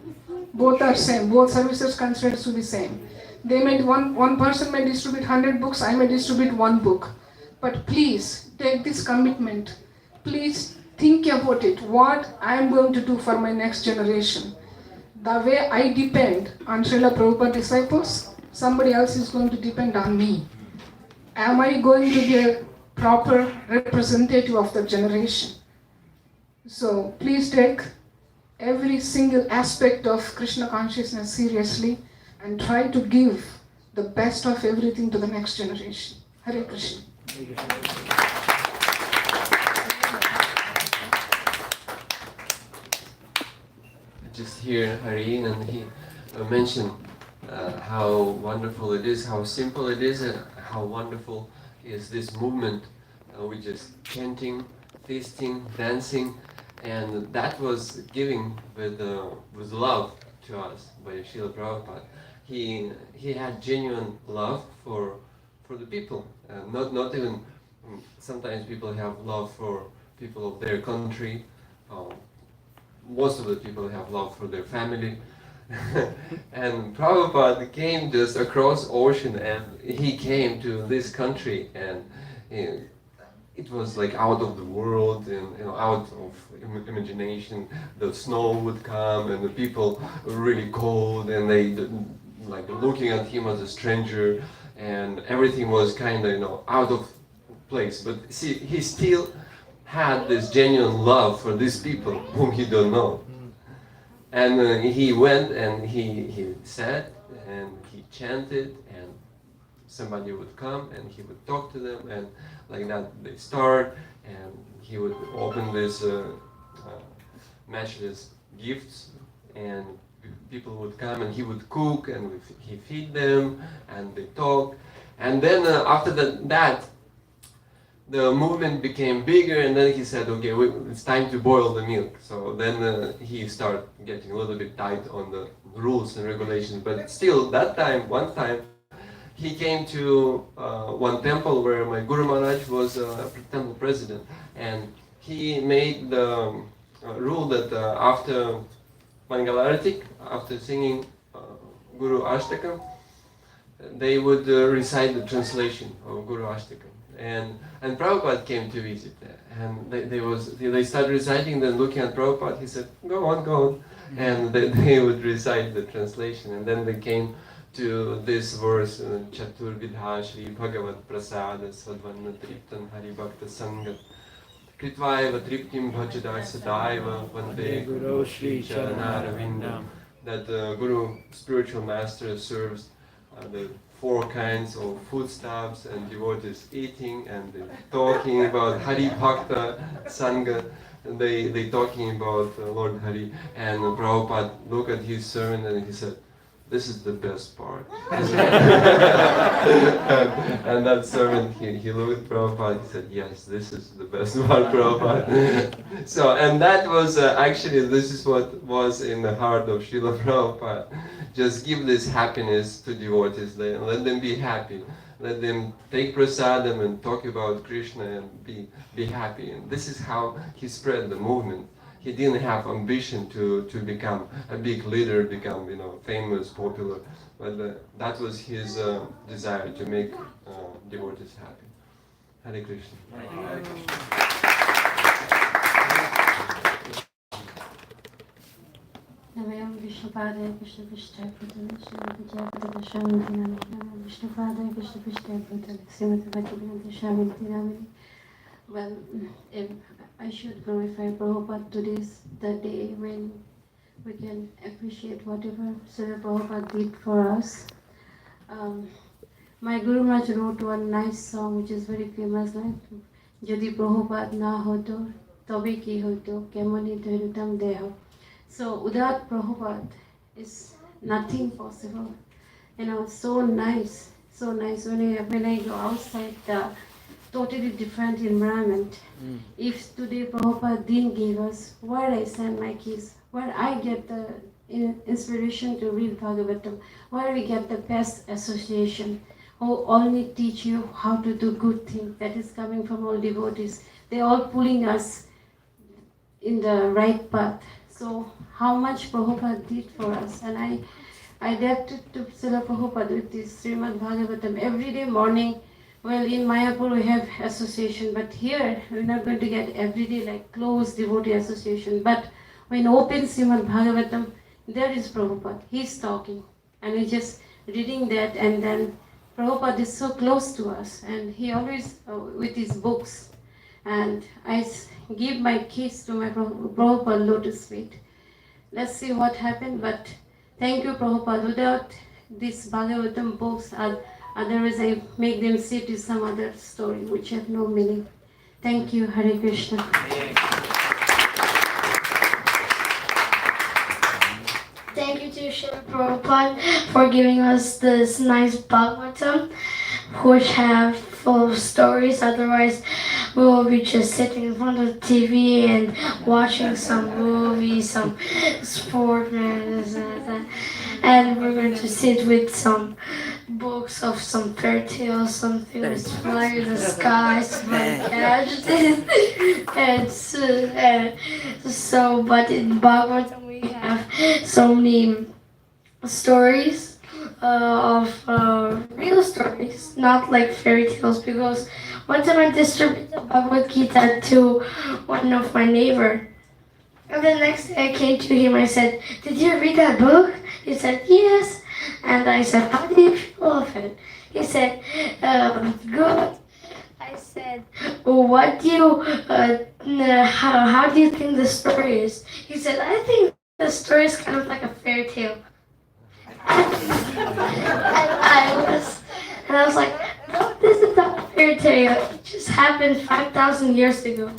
[SPEAKER 13] Both are same. Both services considered to be same. They may one person may distribute 100 books, I may distribute 1 book. But please take this commitment. Please think about it. What I am going to do for my next generation. The way I depend on Srila Prabhupada disciples, somebody else is going to depend on me. Am I going to be a proper representative of the generation? So please take every single aspect of Krishna consciousness seriously and try to give the best of everything to the next generation. Hare Krishna.
[SPEAKER 21] Just hear Hareen, and he mentioned how wonderful it is, how simple it is, and how wonderful is this movement. We just chanting, feasting, dancing, and that was given with love to us by Srila Prabhupada. He had genuine love for the people. Not even sometimes people have love for people of their country. Most of the people have love for their family. And Prabhupada came just across ocean, and he came to this country, and it was like out of the world and out of imagination. The snow would come, and the people were really cold, and they like looking at him as a stranger, and everything was kind of out of place. But see, he still had this genuine love for these people whom he don't know. And he went and he sat and he chanted, and somebody would come and he would talk to them, and like that they start, and he would open this matchless gifts, and people would come and he would cook, and he feed them, and they talk. And then after that the movement became bigger, and then he said, okay, it's time to boil the milk. So then he started getting a little bit tight on the rules and regulations. But still, one time, he came to one temple where my Guru Maharaj was temple president, and he made the rule that after Mangalarati, after singing Guru Ashtakam, they would recite the translation of Guru Ashtakam. And Prabhupada came to visit, and they started reciting, then looking at Prabhupada, he said, go on. And they would recite the translation, and then they came to this verse, Chatur Vidha Shri Bhagavat Prasada Sadvanna Triptan Hari Bhakta Sangat Kritvaiva Triptim Bhajada Sadaiva Vande Guru Shri Charanaravinda. That the Guru, spiritual master, serves the 4 kinds of foodstuffs, and devotees eating, and talking about Hari Bhakta Sangha. They talking about Lord Hari, and Prabhupada looked at his sermon and he said, this is the best part. and that sermon, he looked at Prabhupada, he said, yes, this is the best part, Prabhupada. And that was actually, this is what was in the heart of Srila Prabhupada. Just give this happiness to devotees, let them be happy. Let them take prasadam and talk about Krishna and be happy. And this is how he spread the movement. He didn't have ambition to become a big leader, become famous, popular, but that was his desire, to make devotees happy. Hare Krishna. Hare Krishna.
[SPEAKER 19] Namaste Vishnupadaya Krishna Prishthaya Bhutale Srimati Jayapata Shamiti Namini Namaste Vishnupadaya Krishna Prishthaya Bhutale Srimati Bhaktivedanta Shamiti Namini. Well, if I should glorify Prabhupada, today's the day when we can appreciate whatever Srila Prabhupada did for us. My Guru Maharaj wrote one nice song which is very famous, like Jodi Prabhupada na hoto, tobe ki hoto, kemoni dhairutam deho. So without Prabhupada is nothing possible. So nice. When I go outside the totally different environment, if today Prabhupada didn't give us, where I send my kids, where I get the inspiration to read Bhagavatam, where we get the best association, who only teach you how to do good things, that is coming from all devotees. They all pulling us in the right path. So how much Prabhupada did for us, and I adapted to Srila Prabhupada with this Srimad Bhagavatam every day morning. Well, in Mayapur we have association, but here we're not going to get every day like close devotee association. But when open Srimad Bhagavatam, there is Prabhupada. He's talking, and we're just reading that, and then Prabhupada is so close to us, and he always with his books. And I give my kiss to my Prabhupada lotus feet. Let's see what happened, but thank you, Prabhupada. Without these Bhagavatam books, otherwise I make them sit to some other story which have no meaning. Thank you, Hare Krishna.
[SPEAKER 4] Thank you to Srila Prabhupada for giving us this nice Bhagavatam, which have full of stories. Otherwise, we will be just sitting in front of the TV and watching some movies, some sport, and we're going to sit with some books of some fairy tales, something that's flying in the sky, some gadgets, but in Bhagavatam we have so many stories of real stories, not like fairy tales, because one time I distributed Bhagavad Gita to one of my neighbor. And the next day I came to him, I said, "Did you read that book?" He said, "Yes." And I said, "How do you feel of it?" He said, "Good." I said, "What do you, how do you think the story is?" He said, "I think the story is kind of like a fairy tale." And I was like, "No, this is not a fairy tale. It just happened 5,000 years ago."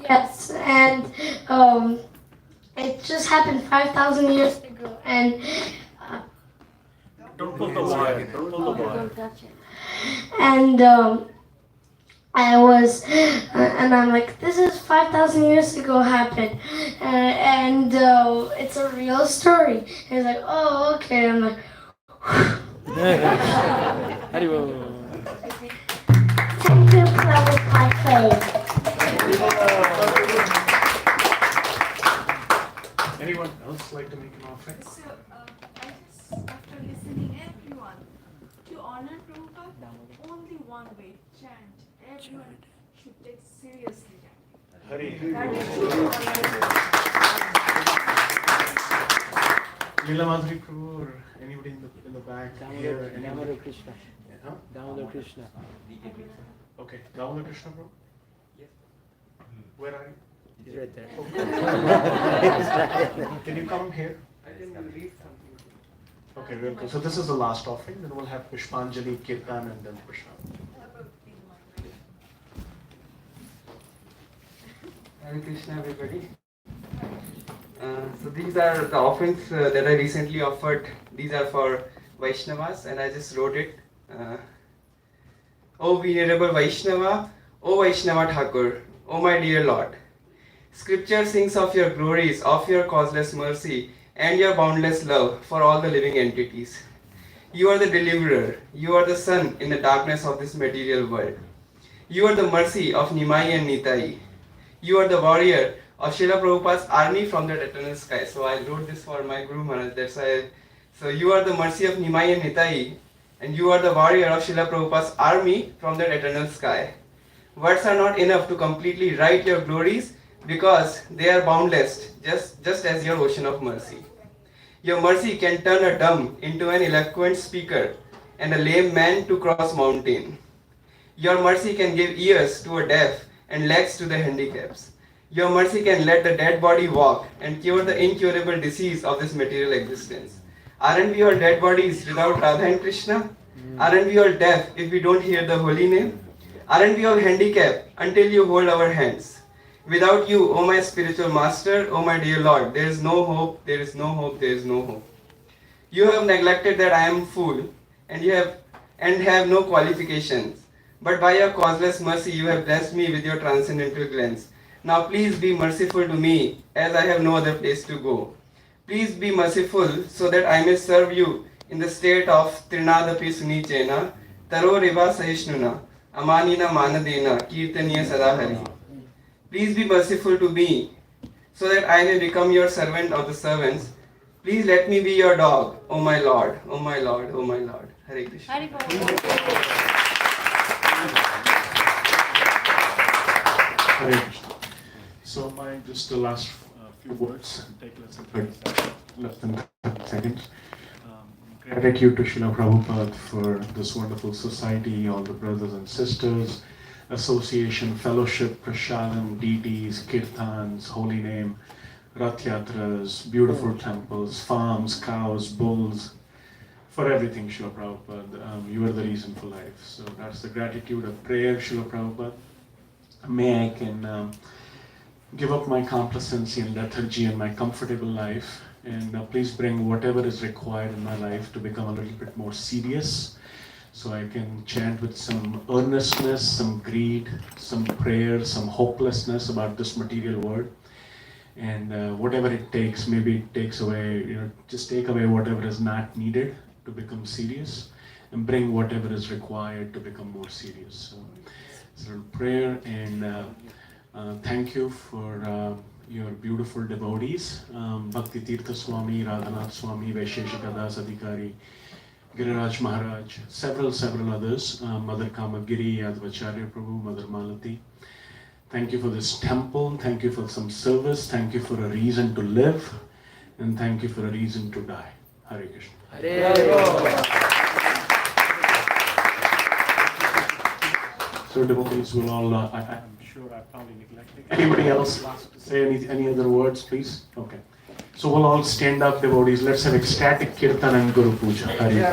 [SPEAKER 4] Yes, and it just happened 5,000 years ago, and
[SPEAKER 22] don't pull the wire. Don't pull the wire.
[SPEAKER 4] and and I'm like, this is 5,000 years ago happened, and it's a real story. And he's like, oh, okay. I'm like, thank you, Prabhupada.
[SPEAKER 2] Anyone else like to make an offering?
[SPEAKER 3] So, I just, after listening everyone, to honor Prabhupada, only one way, chant. Everyone should take seriously chanting.
[SPEAKER 2] Hare
[SPEAKER 3] That is true honor.
[SPEAKER 2] Leela Madhuri Prabhu or anybody in the back here?
[SPEAKER 18] Damodar Krishna.
[SPEAKER 2] Huh?
[SPEAKER 18] Damodar Krishna.
[SPEAKER 2] Okay, Damodar Krishna Prabhu?
[SPEAKER 18] Yes.
[SPEAKER 2] Where are you?
[SPEAKER 18] He's right there.
[SPEAKER 2] Can you come here?
[SPEAKER 18] I can read something.
[SPEAKER 2] Okay, real good. So this is the last offering. Then we'll have Pushpanjali, Kirtan, and then Prashad.
[SPEAKER 5] Hare Krishna, everybody. So these are the offerings that I recently offered. These are for Vaishnavas, and I just wrote it. O venerable Vaishnava, O Vaishnava Thakur, O my dear Lord. Scripture sings of your glories, of your causeless mercy, and your boundless love for all the living entities. You are the deliverer. You are the sun in the darkness of this material world. You are the mercy of Nimai and Nitai. You are the warrior of Srila Prabhupada's army from the eternal sky. So I wrote this for my Guru Maharaj. That's why. So you are the mercy of Nimai and Nitai, and you are the warrior of Srila Prabhupada's army from the eternal sky. Words are not enough to completely write your glories because they are boundless, just as your ocean of mercy. Your mercy can turn a dumb into an eloquent speaker and a lame man to cross mountain. Your mercy can give ears to a deaf and legs to the handicaps. Your mercy can let the dead body walk and cure the incurable disease of this material existence. Aren't we all dead bodies without Radha and Krishna? Aren't we all deaf if we don't hear the holy name? Aren't we all handicapped until you hold our hands? Without you, O my spiritual master, O my dear Lord, there is no hope, there is no hope, there is no hope. You have neglected that I am fool and have no qualifications. But by your causeless mercy, you have blessed me with your transcendental glance. Now please be merciful to me, as I have no other place to go. Please be merciful so that I may serve you in the state of Trinadapi Sunichena, Taro Riva Sahishnuna, Amanina Manadena, Kirtaniya Sadahari. Please be merciful to me so that I may become your servant of the servants. Please let me be your dog, O my Lord, O my Lord, O my Lord. Hare Krishna.
[SPEAKER 2] Hare Krishna. So just the last few words, take less than 30 seconds. Gratitude to Srila Prabhupada for this wonderful society, all the brothers and sisters, association, fellowship, prasadam, deities, kirtans, holy name, rath yatras, beautiful temples, farms, cows, bulls, for everything, Srila Prabhupada. You are the reason for life. So that's the gratitude of prayer, Srila Prabhupada. May I can give up my complacency and lethargy and my comfortable life, and please bring whatever is required in my life to become a little bit more serious, so I can chant with some earnestness, some greed, some prayer, some hopelessness about this material world. And whatever it takes, maybe it takes away, just take away whatever is not needed to become serious, and bring whatever is required to become more serious. So prayer, and thank you for your beautiful devotees, Bhakti Tirtha Swami, Radhanath Swami, Vaisheshika Das Adhikari, Giriraj Maharaj, several others, Mother Kamagiri, Yadvacharya Prabhu, Mother Malati. Thank you for this temple, thank you for some service, thank you for a reason to live, and thank you for a reason to die. Hare Krishna.
[SPEAKER 18] Hare.
[SPEAKER 2] So devotees will all, I'm sure I probably neglected. Anybody else wants to say any other words, please? Okay. So we'll all stand up, devotees. Let's have ecstatic kirtan and Guru Puja. Hare.